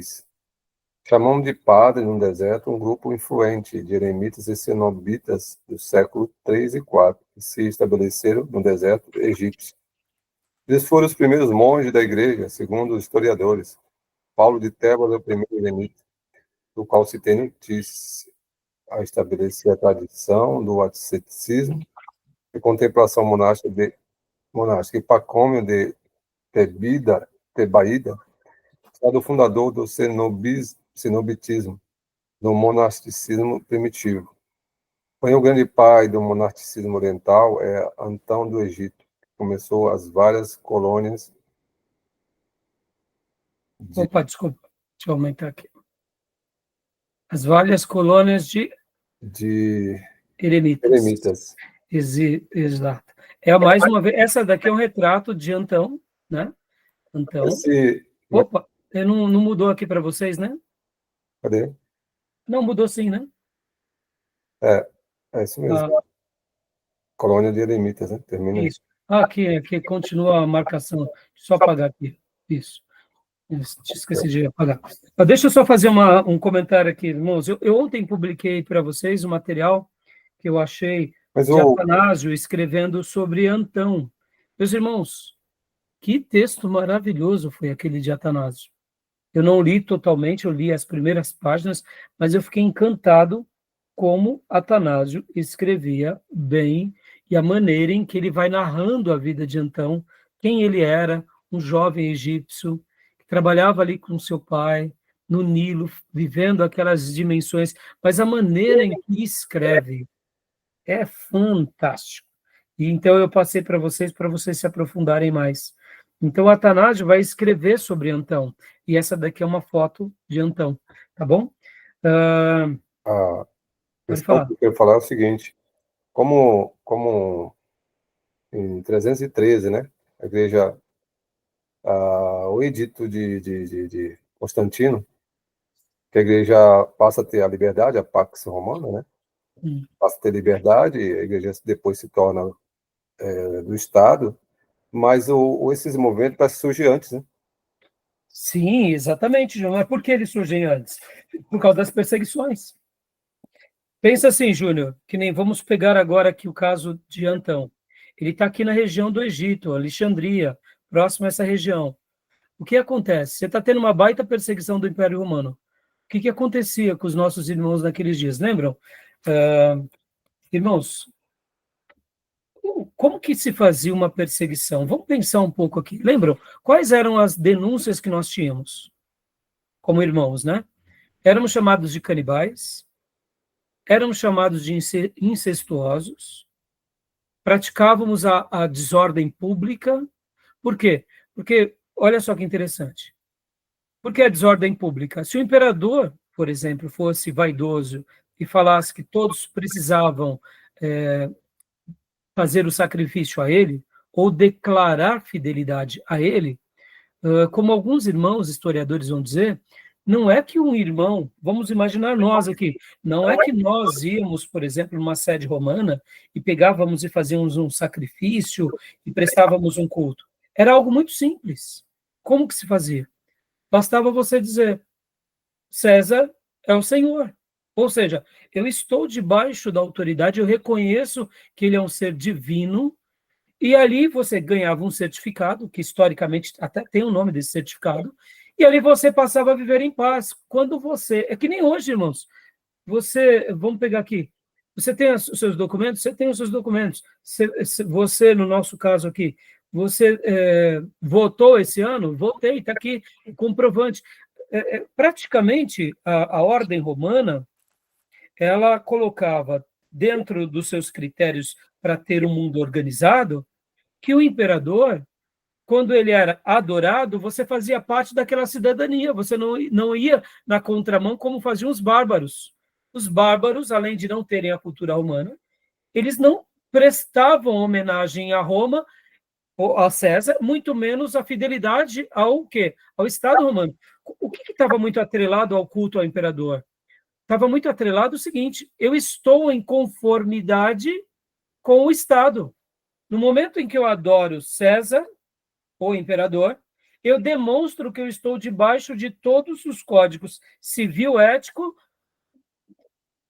Chamamos de padre no deserto um grupo influente de eremitas e cenobitas do século III e IV, que se estabeleceram no deserto egípcio. Eles foram os primeiros monges da igreja, segundo os historiadores. Paulo de Tebas é o primeiro eremita, do qual se tem notícia a estabelecer a tradição do asceticismo e contemplação monástica e Pacômio de Tebaída, é do fundador do cenobitismo, do monasticismo primitivo. Porém, o grande pai do monasticismo oriental é Antão do Egito, que começou as várias colônias Opa, desculpa, deixa eu aumentar aqui. As várias colônias de eremitas. Exato. Mais uma vez, essa daqui é um retrato de Antão, né? Antão. Opa, não mudou aqui para vocês, né? Cadê? Não, mudou sim, né? É isso mesmo. Colônia de eremitas, né? Termina isso. Aqui continua a marcação. Só apagar aqui. Isso. Esqueci de apagar. Deixa eu só fazer um comentário aqui, irmãos. Eu ontem publiquei para vocês um material que eu achei de Atanásio escrevendo sobre Antão. Meus irmãos, que texto maravilhoso foi aquele de Atanásio. Eu não li totalmente, eu li as primeiras páginas, mas eu fiquei encantado como Atanásio escrevia bem e a maneira em que ele vai narrando a vida de Antão, quem ele era, um jovem egípcio, que trabalhava ali com seu pai, no Nilo, vivendo aquelas dimensões, mas a maneira em que escreve é fantástico. E então eu passei para vocês se aprofundarem mais. Então, Atanásio vai escrever sobre Antão, e essa daqui é uma foto de Antão, tá bom? Pode falar. O que eu quero falar é o seguinte, como em 313, né, a igreja, o edito de Constantino, que a igreja passa a ter a liberdade, a Pax Romana, né, passa a ter liberdade, a igreja depois se torna do Estado, mas esses movimentos surgem antes, né? Sim, exatamente, João. Mas por que eles surgem antes? Por causa das perseguições. Pensa assim, Júnior, que nem vamos pegar agora aqui o caso de Antão. Ele está aqui na região do Egito, Alexandria, próximo a essa região. O que acontece? Você está tendo uma baita perseguição do Império Romano. O que acontecia com os nossos irmãos naqueles dias? Lembram? Irmãos, como que se fazia uma perseguição? Vamos pensar um pouco aqui. Lembram? Quais eram as denúncias que nós tínhamos como irmãos, né? Éramos chamados de canibais, éramos chamados de incestuosos, praticávamos a desordem pública. Por quê? Porque, olha só que interessante. Por que a desordem pública? Se o imperador, por exemplo, fosse vaidoso e falasse que todos precisavam fazer o sacrifício a ele, ou declarar fidelidade a ele, como alguns irmãos historiadores vão dizer, não é que um irmão, vamos imaginar nós aqui, não é que nós íamos, por exemplo, numa sede romana e pegávamos e fazíamos um sacrifício e prestávamos um culto. Era algo muito simples. Como que se fazia? Bastava você dizer, César é o Senhor. Ou seja, eu estou debaixo da autoridade, eu reconheço que ele é um ser divino, e ali você ganhava um certificado, que historicamente até tem o nome desse certificado, e ali você passava a viver em paz. Quando você... É que nem hoje, irmãos. Vamos pegar aqui. Você tem os seus documentos? Você tem os seus documentos. Você, no nosso caso aqui, você votou esse ano? Votei, está aqui o comprovante. Praticamente, a ordem romana, ela colocava dentro dos seus critérios para ter um mundo organizado, que o imperador, quando ele era adorado, você fazia parte daquela cidadania, você não ia na contramão como faziam os bárbaros. Os bárbaros, além de não terem a cultura romana, eles não prestavam homenagem a Roma, ou a César, muito menos a fidelidade ao quê? Ao Estado romano. O que estava muito atrelado ao culto ao imperador? Estava muito atrelado o seguinte, eu estou em conformidade com o Estado. No momento em que eu adoro César, o imperador, eu demonstro que eu estou debaixo de todos os códigos civil ético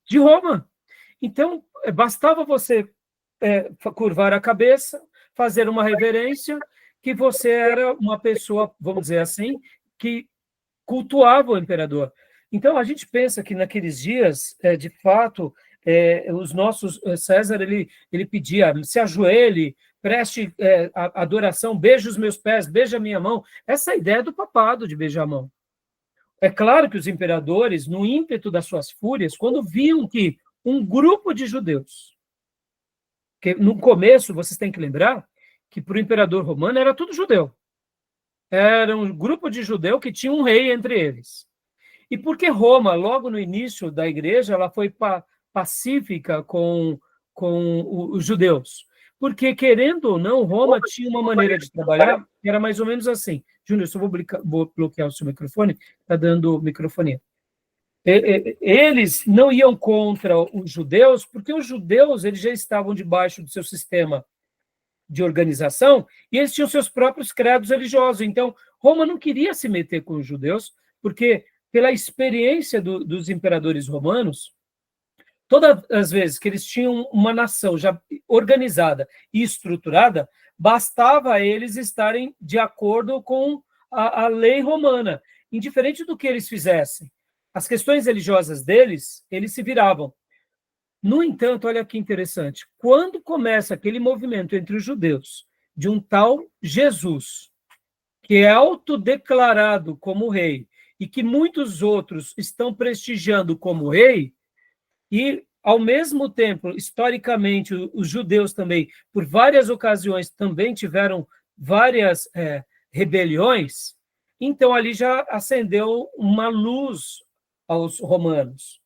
de Roma. Então, bastava você curvar a cabeça, fazer uma reverência, que você era uma pessoa, vamos dizer assim, que cultuava o imperador. Então, a gente pensa que naqueles dias, de fato, os nossos... César, ele pedia, se ajoelhe, preste adoração, beije os meus pés, beije a minha mão. Essa é a ideia do papado, de beijar a mão. É claro que os imperadores, no ímpeto das suas fúrias, quando viam que um grupo de judeus, que no começo, vocês têm que lembrar, que para o imperador romano era tudo judeu. Era um grupo de judeu que tinha um rei entre eles. E porque Roma, logo no início da igreja, ela foi pacífica com os judeus? Porque, querendo ou não, Roma tinha uma maneira de trabalhar que era mais ou menos assim. Júnior, só vou bloquear o seu microfone, está dando microfonia. Eles não iam contra os judeus, porque os judeus eles já estavam debaixo do seu sistema de organização e eles tinham seus próprios credos religiosos. Então, Roma não queria se meter com os judeus, porque, pela experiência dos imperadores romanos, todas as vezes que eles tinham uma nação já organizada e estruturada, bastava eles estarem de acordo com a lei romana, indiferente do que eles fizessem. As questões religiosas deles, eles se viravam. No entanto, olha que interessante, quando começa aquele movimento entre os judeus de um tal Jesus, que é autodeclarado como rei, e que muitos outros estão prestigiando como rei, e, ao mesmo tempo, historicamente, os judeus também, por várias ocasiões, também tiveram várias rebeliões, então ali já acendeu uma luz aos romanos.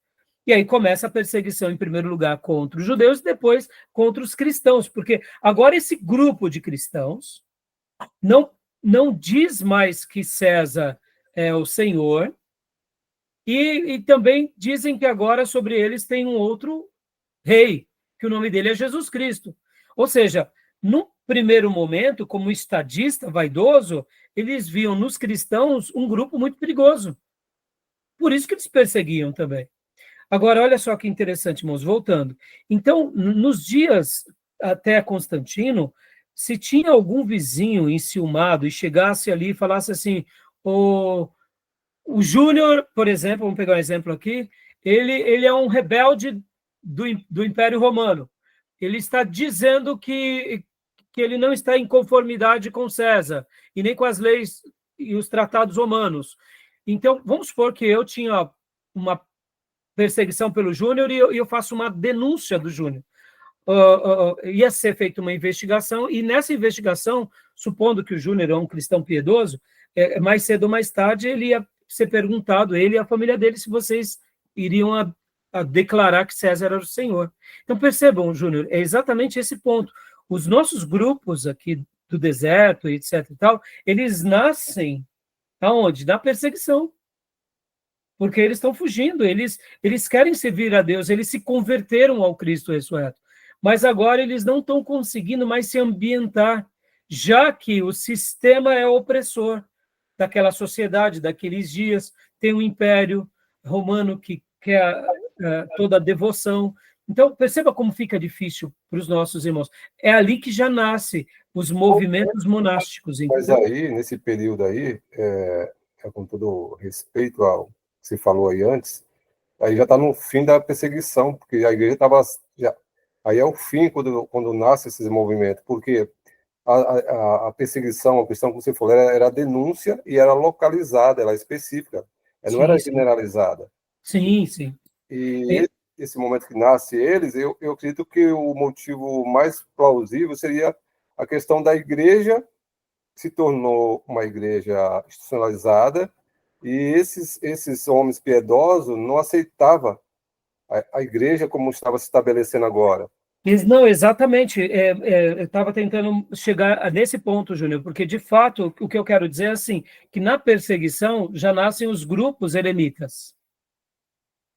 E aí começa a perseguição, em primeiro lugar, contra os judeus e depois contra os cristãos, porque agora esse grupo de cristãos não diz mais que César é o Senhor, e também dizem que agora sobre eles tem um outro rei, que o nome dele é Jesus Cristo. Ou seja, no primeiro momento, como estadista vaidoso, eles viam nos cristãos um grupo muito perigoso. Por isso que eles perseguiam também. Agora, olha só que interessante, irmãos, voltando. Então, nos dias até Constantino, se tinha algum vizinho enciumado e chegasse ali e falasse assim, o Júnior, por exemplo, vamos pegar um exemplo aqui, ele é um rebelde do Império Romano. Ele está dizendo que ele não está em conformidade com César, e nem com as leis e os tratados romanos. Então, vamos supor que eu tinha uma perseguição pelo Júnior e eu faço uma denúncia do Júnior. Ia ser feita uma investigação, e nessa investigação, supondo que o Júnior é um cristão piedoso, mais cedo ou mais tarde ele ia ser perguntado, ele e a família dele, se vocês iriam a declarar que César era o Senhor. Então, percebam, Júnior, é exatamente esse ponto. Os nossos grupos aqui do deserto, etc. e tal, eles nascem aonde? Na perseguição. Porque eles estão fugindo, eles querem servir a Deus, eles se converteram ao Cristo ressurreto. Mas agora eles não estão conseguindo mais se ambientar, já que o sistema é opressor daquela sociedade, daqueles dias. Tem o Império Romano que quer toda a devoção. Então, perceba como fica difícil para os nossos irmãos. É ali que já nasce os movimentos monásticos. Mas Entendeu? aí, nesse período aí, com todo respeito ao que você falou aí antes, aí já está no fim da perseguição, porque a igreja estava... Aí é o fim quando nasce esses movimentos, porque a perseguição, a questão que você falou, era a denúncia e era localizada, era específica, não era generalizada. Sim, sim. E esse momento que nasce eles, eu acredito que o motivo mais plausível seria a questão da igreja, que se tornou uma igreja institucionalizada, e esses homens piedosos não aceitavam a igreja como estava se estabelecendo agora. Não, exatamente. Eu estava tentando chegar nesse ponto, Júnior, porque, de fato, o que eu quero dizer é assim, que na perseguição já nascem os grupos helenitas.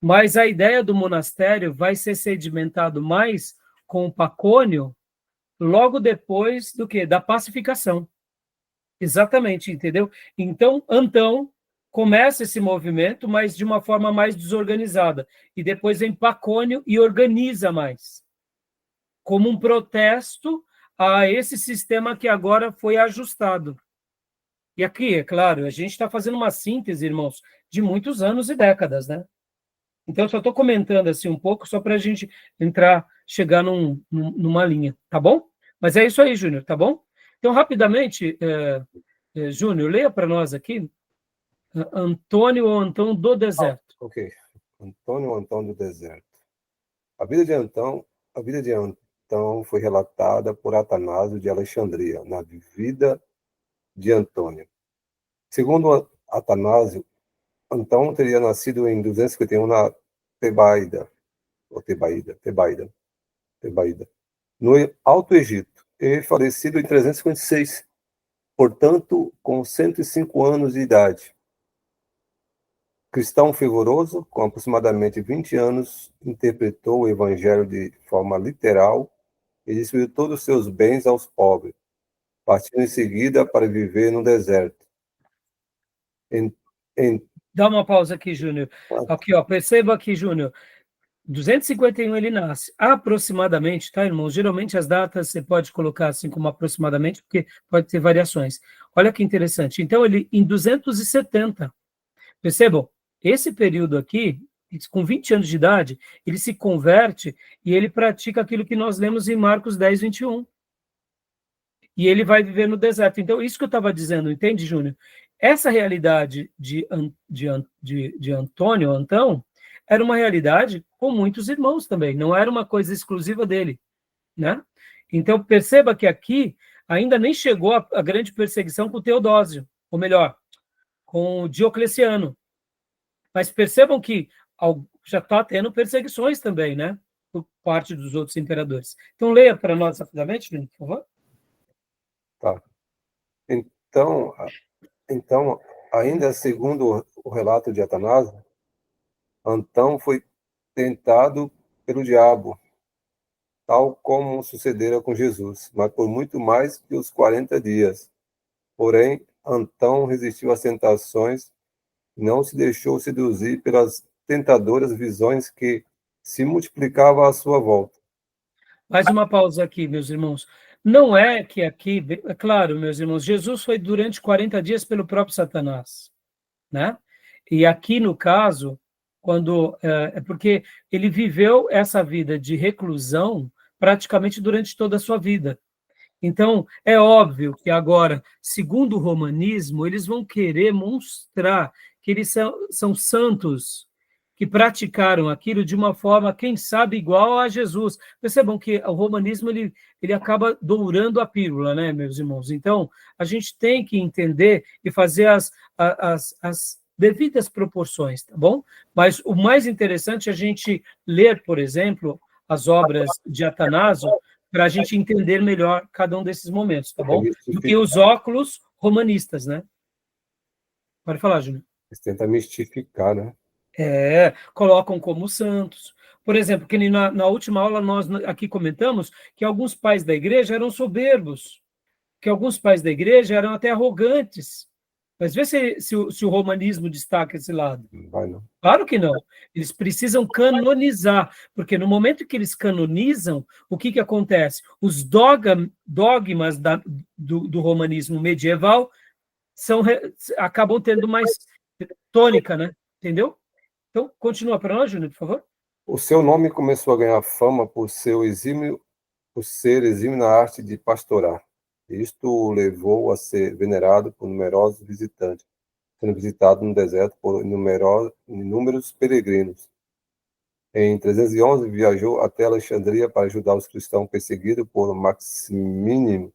Mas a ideia do monastério vai ser sedimentado mais com o Pacônio logo depois do quê? Da pacificação. Exatamente, entendeu? Então, Antão começa esse movimento, mas de uma forma mais desorganizada. E depois vem Pacônio e organiza mais, como um protesto a esse sistema que agora foi ajustado. E aqui, é claro, a gente está fazendo uma síntese, irmãos, de muitos anos e décadas, né? Então, eu só estou comentando assim um pouco, só para a gente chegar numa linha, tá bom? Mas é isso aí, Júnior, tá bom? Então, rapidamente, Júnior, leia para nós aqui, Antônio ou Antão do Deserto. Ok. Antônio ou Antão do Deserto. A vida de Antão foi relatada por Atanásio de Alexandria, na Vida de Antônio. Segundo Atanásio, Antão teria nascido em 251 na Tebaida, no Alto Egito, e falecido em 356, portanto, com 105 anos de idade. Cristão fervoroso, com aproximadamente 20 anos, interpretou o Evangelho de forma literal e distribuiu todos os seus bens aos pobres, partindo em seguida para viver no deserto. Dá uma pausa aqui, Júnior. Aqui, ó, perceba aqui, Júnior. 251 ele nasce, aproximadamente, tá, irmão? Geralmente as datas você pode colocar assim como aproximadamente, porque pode ter variações. Olha que interessante. Então, ele em 270, percebam, esse período aqui, com 20 anos de idade, ele se converte e ele pratica aquilo que nós lemos em Marcos 10, 21. E ele vai viver no deserto. Então, isso que eu estava dizendo, entende, Júnior? Essa realidade de Antônio, Antão, era uma realidade com muitos irmãos também, não era uma coisa exclusiva dele, né? Então, perceba que aqui ainda nem chegou a grande perseguição com Teodósio, ou melhor, com Diocleciano. Mas percebam que já está tendo perseguições também, né? Por parte dos outros imperadores. Então, leia para nós rapidamente, por favor. Tá. Então, ainda segundo o relato de Atanásio, Antão foi tentado pelo diabo tal como sucedera com Jesus, mas por muito mais que os 40 dias. Porém, Antão resistiu às tentações e não se deixou seduzir pelas tentadoras visões que se multiplicavam à sua volta. Mais uma pausa aqui, meus irmãos. Não é que aqui, é claro, meus irmãos, Jesus foi durante 40 dias pelo próprio Satanás, né? E aqui, no caso, quando é porque ele viveu essa vida de reclusão praticamente durante toda a sua vida. Então, é óbvio que agora, segundo o romanismo, eles vão querer mostrar que eles são santos, que praticaram aquilo de uma forma, quem sabe, igual a Jesus. Percebam que o romanismo ele acaba dourando a pílula, né, meus irmãos? Então, a gente tem que entender e fazer as devidas proporções, tá bom? Mas o mais interessante é a gente ler, por exemplo, as obras de Atanásio, para a gente entender melhor cada um desses momentos, tá bom? Do que os óculos romanistas, né? Pode falar, Júnior. Eles tentam mistificar, né? Colocam como santos. Por exemplo, que na última aula nós aqui comentamos que alguns pais da igreja eram soberbos, que alguns pais da igreja eram até arrogantes. Mas vê se o romanismo destaca esse lado. Não vai, não. Claro que não. Eles precisam canonizar, porque no momento que eles canonizam, o que acontece? Os dogmas do romanismo medieval acabam tendo mais tônica, né? Entendeu? Então, continua para nós, Júnior, por favor. O seu nome começou a ganhar fama por ser exímio na arte de pastorar. Isto o levou a ser venerado por numerosos visitantes, sendo visitado no deserto por inúmeros peregrinos. Em 311, viajou até Alexandria para ajudar os cristãos perseguidos por Maximino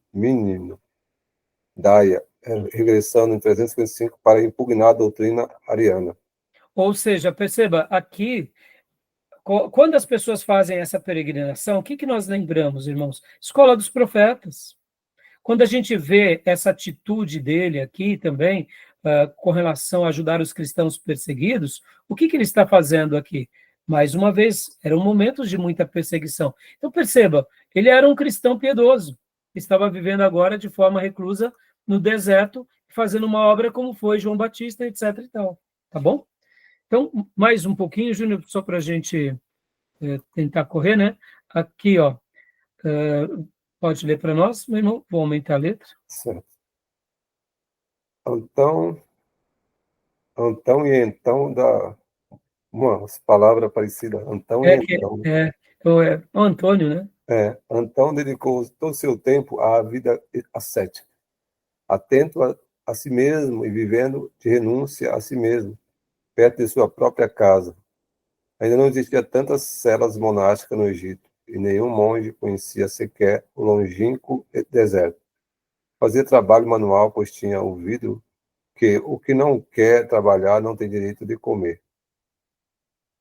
Daia, regressando em 355 para impugnar a doutrina ariana. Ou seja, perceba, aqui, quando as pessoas fazem essa peregrinação, o que nós lembramos, irmãos? Escola dos profetas. Quando a gente vê essa atitude dele aqui também, com relação a ajudar os cristãos perseguidos, o que ele está fazendo aqui? Mais uma vez, eram momentos de muita perseguição. Então, perceba, ele era um cristão piedoso, estava vivendo agora de forma reclusa no deserto, fazendo uma obra como foi João Batista, etc. e tal. Tá bom? Então, mais um pouquinho, Júnior, só para a gente tentar correr, né? Aqui, ó. Pode ler para nós, meu irmão? Vou aumentar a letra. Certo. Antão e então dá umas palavras parecidas. Antão e então. O Antônio, né? Antão dedicou todo o seu tempo à vida ascética, atento a si mesmo e vivendo de renúncia a si mesmo, perto de sua própria casa. Ainda não existia tantas celas monásticas no Egito, e nenhum monge conhecia sequer o longínquo deserto. Fazia trabalho manual, pois tinha ouvido que o que não quer trabalhar não tem direito de comer.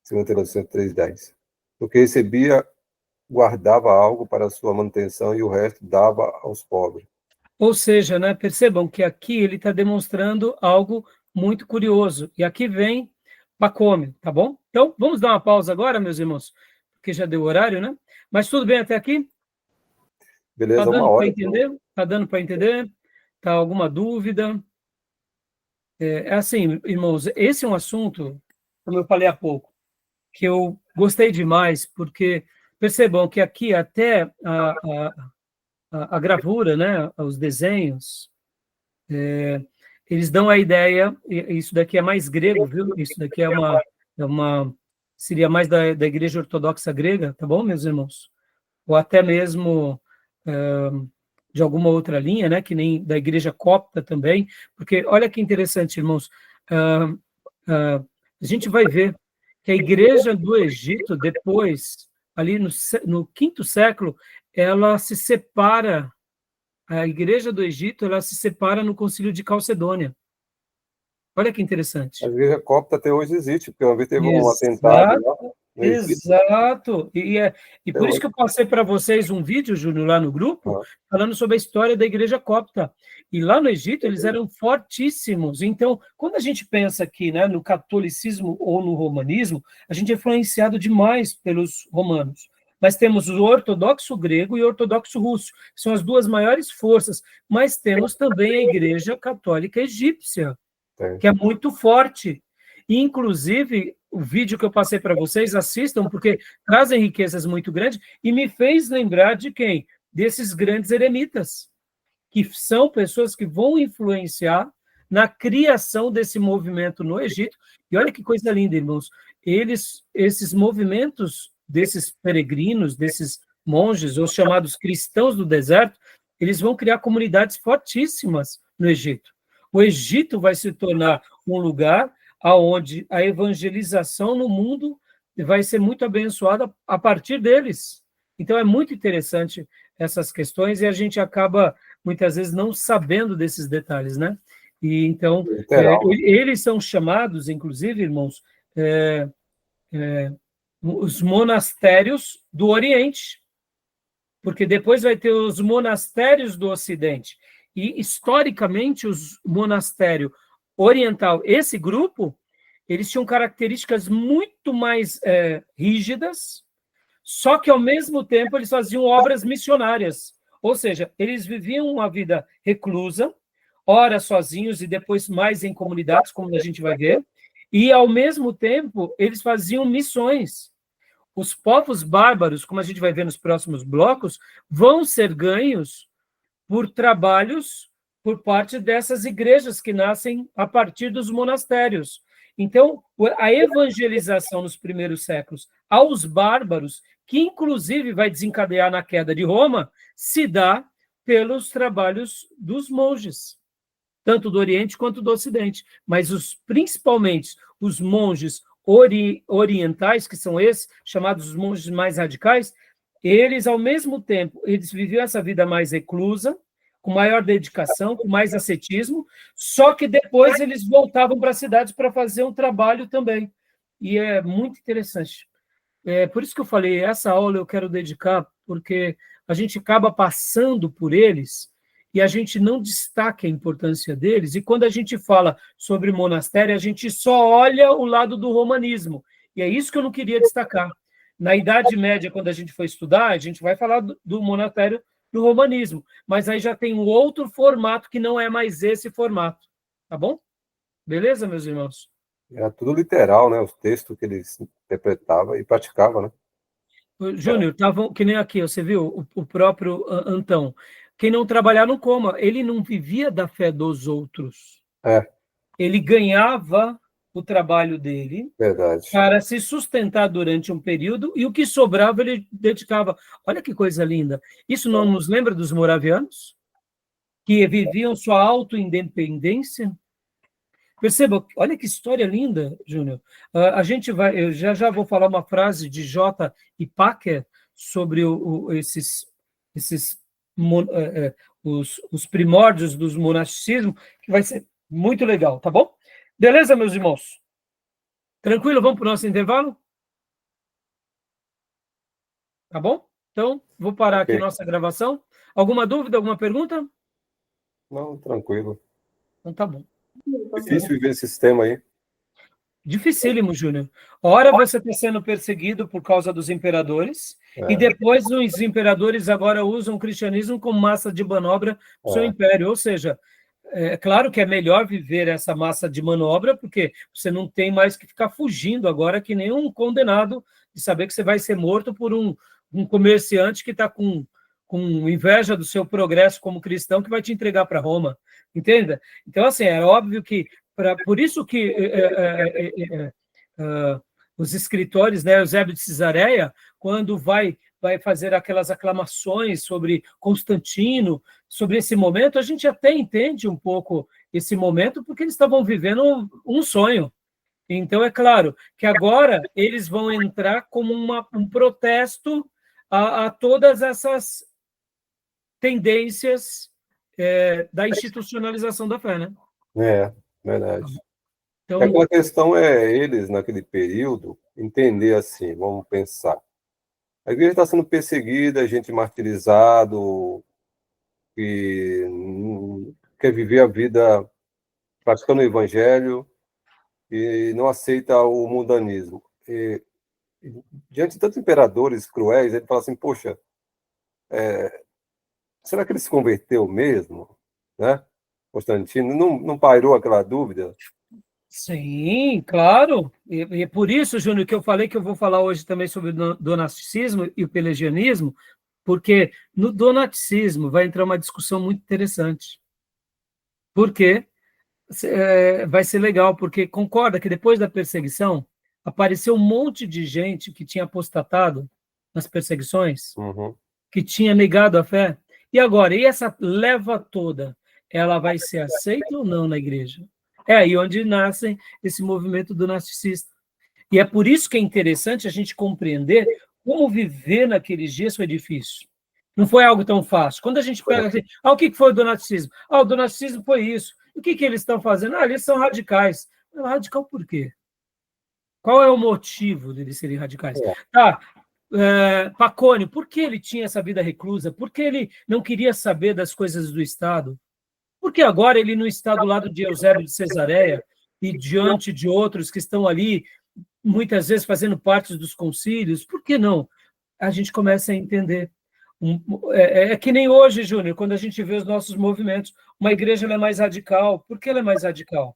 2 Tessalonicenses 3:10. O que recebia, guardava algo para sua manutenção e o resto dava aos pobres. Ou seja, né, percebam que aqui ele está demonstrando algo muito curioso. E aqui vem Pacômio, tá bom? Então, vamos dar uma pausa agora, meus irmãos, porque já deu horário, né? Mas tudo bem até aqui? Beleza, Tá dando uma hora. para entender? Tá dando para entender? Tá alguma dúvida? Assim, irmãos, esse é um assunto, como eu falei há pouco, que eu gostei demais, porque percebam que aqui até a gravura, né, os desenhos, eles dão a ideia, isso daqui é mais grego, viu? Isso daqui seria mais da Igreja Ortodoxa Grega, tá bom, meus irmãos? Ou até mesmo de alguma outra linha, né, que nem da Igreja Copta também, porque olha que interessante, irmãos, a gente vai ver que a Igreja do Egito, depois, ali no quinto século, ela se separa, a Igreja do Egito, ela se separa no Concílio de Calcedônia. Olha que interessante. A Igreja Copta até hoje existe, porque uma vez teve um atentado lá. Exato. E por isso que eu passei para vocês um vídeo, Júnior, lá no grupo, falando sobre a história da Igreja Copta. E lá no Egito, eles eram fortíssimos. Então, quando a gente pensa aqui, né, no catolicismo ou no romanismo, a gente é influenciado demais pelos romanos. mas temos o ortodoxo grego e o ortodoxo russo, que são as duas maiores forças, mas temos também a Igreja Católica Egípcia, que é muito forte. E, inclusive, o vídeo que eu passei para vocês, assistam, porque trazem riquezas muito grandes, e me fez lembrar de quem? Desses grandes eremitas, que são pessoas que vão influenciar na criação desse movimento no Egito. E olha que coisa linda, irmãos. Esses movimentos desses peregrinos, desses monges, os chamados cristãos do deserto, eles vão criar comunidades fortíssimas no Egito. O Egito vai se tornar um lugar onde a evangelização no mundo vai ser muito abençoada a partir deles. Então, é muito interessante essas questões e a gente acaba, muitas vezes, não sabendo desses detalhes, né? E, então, eles são chamados, inclusive, irmãos, os monastérios do Oriente, porque depois vai ter os monastérios do Ocidente. E, historicamente, os monastérios oriental, esse grupo, eles tinham características muito mais rígidas, só que, ao mesmo tempo, eles faziam obras missionárias. Ou seja, eles viviam uma vida reclusa, ora sozinhos e depois mais em comunidades, como a gente vai ver, e, ao mesmo tempo, eles faziam missões. Os povos bárbaros, como a gente vai ver nos próximos blocos, vão ser ganhos por trabalhos por parte dessas igrejas que nascem a partir dos monastérios. Então, a evangelização nos primeiros séculos aos bárbaros, que inclusive vai desencadear na queda de Roma, se dá pelos trabalhos dos monges, tanto do Oriente quanto do Ocidente. Mas, principalmente, os monges orientais, que são esses, chamados os monges mais radicais, eles, ao mesmo tempo, eles viviam essa vida mais reclusa, com maior dedicação, com mais ascetismo, só que depois eles voltavam para as cidades para fazer um trabalho também. E é muito interessante. Por isso que eu falei, essa aula eu quero dedicar, porque a gente acaba passando por eles e a gente não destaca a importância deles, e quando a gente fala sobre monastério, a gente só olha o lado do romanismo, e é isso que eu não queria destacar. Na Idade Média, quando a gente for estudar, a gente vai falar do monastério do romanismo, mas aí já tem um outro formato que não é mais esse formato, tá bom? Beleza, meus irmãos? Era tudo literal, né? Os textos que eles interpretavam e praticavam, né? Júnior, que nem aqui, você viu, o próprio Antão, quem não trabalhar não coma, ele não vivia da fé dos outros. Ele ganhava o trabalho dele Verdade. para se sustentar durante um período, e o que sobrava ele dedicava. Olha que coisa linda. Isso não nos lembra dos moravianos? Que viviam sua auto-independência? Perceba, olha que história linda, Júnior. A gente vai, eu já vou falar uma frase de J. e Packer sobre os primórdios do monasticismo, que vai ser muito legal, tá bom? Beleza, meus irmãos? Tranquilo? Vamos para o nosso intervalo? Tá bom? Então, vou parar aqui nossa gravação. Alguma dúvida, alguma pergunta? Não, tranquilo. Então tá bom. Difícil viver esse sistema aí. Dificílimo, Júnior. Ora você está sendo perseguido por causa dos imperadores, e depois os imperadores agora usam o cristianismo como massa de manobra do seu império. Ou seja, é claro que é melhor viver essa massa de manobra, porque você não tem mais que ficar fugindo agora que nem um condenado de saber que você vai ser morto por um comerciante que está com inveja do seu progresso como cristão, que vai te entregar para Roma. Entenda? Então, assim, é óbvio que por isso que os escritores, né, Eusébio de Cesareia, quando vai fazer aquelas aclamações sobre Constantino, sobre esse momento, a gente até entende um pouco esse momento, porque eles estavam vivendo um sonho. Então, é claro que agora eles vão entrar como um protesto a todas essas tendências da institucionalização da fé, né? Verdade. Então, Aquela questão eles, naquele período, entender assim, vamos pensar. A igreja está sendo perseguida, gente martirizado, que quer viver a vida praticando o evangelho e não aceita o mundanismo. diante de tantos imperadores cruéis, ele fala assim, poxa, será que ele se converteu mesmo? Né? Constantino, não pairou aquela dúvida? Sim, claro. E é por isso, Júnior, que eu falei que eu vou falar hoje também sobre o donasticismo e o pelagianismo, porque no donasticismo vai entrar uma discussão muito interessante. Por quê? Vai ser legal, porque concorda que depois da perseguição apareceu um monte de gente que tinha apostatado nas perseguições, Uhum. que tinha negado a fé. E agora, e essa leva toda, ela vai ser aceita ou não na igreja? É aí onde nasce esse movimento do narcisista. E é por isso que é interessante a gente compreender como viver naqueles dias foi difícil. Não foi algo tão fácil. Quando a gente pega assim, o que foi o donasticismo? O donasticismo foi isso. O que eles estão fazendo? Eles são radicais. Radical por quê? Qual é o motivo deles serem radicais? Tá, Pacônio, por que ele tinha essa vida reclusa? Por que ele não queria saber das coisas do Estado? Porque agora ele não está do lado de Eusébio de Cesareia e diante de outros que estão ali, muitas vezes fazendo parte dos concílios? Por que não? A gente começa a entender. É que nem hoje, Júnior, quando a gente vê os nossos movimentos, uma igreja ela é mais radical. Por que ela é mais radical?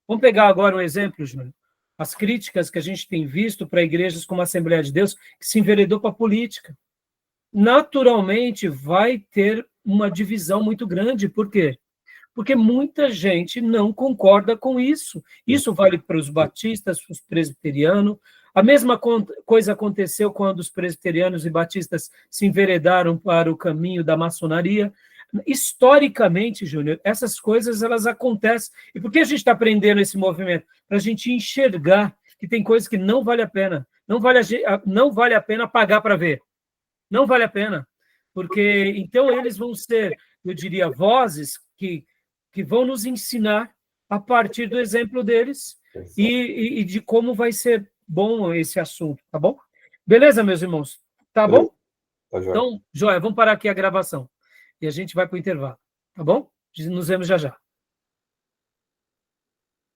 Vamos pegar agora um exemplo, Júnior. As críticas que a gente tem visto para igrejas como a Assembleia de Deus, que se enveredou para a política. Naturalmente, vai ter uma divisão muito grande. Por quê? Porque muita gente não concorda com isso. Isso vale para os batistas, para os presbiterianos. A mesma coisa aconteceu quando os presbiterianos e batistas se enveredaram para o caminho da maçonaria. Historicamente, Júnior, essas coisas elas acontecem. E por que a gente está aprendendo esse movimento? Para a gente enxergar que tem coisas que não vale a pena. Não vale a pena pagar para ver. Não vale a pena. Porque então eles vão ser, eu diria, vozes que vão nos ensinar a partir do exemplo deles e de como vai ser bom esse assunto, tá bom? Beleza, meus irmãos? Tá bom? Tá, joia. Então, joia, vamos parar aqui a gravação. E a gente vai para o intervalo, tá bom? Nos vemos já já.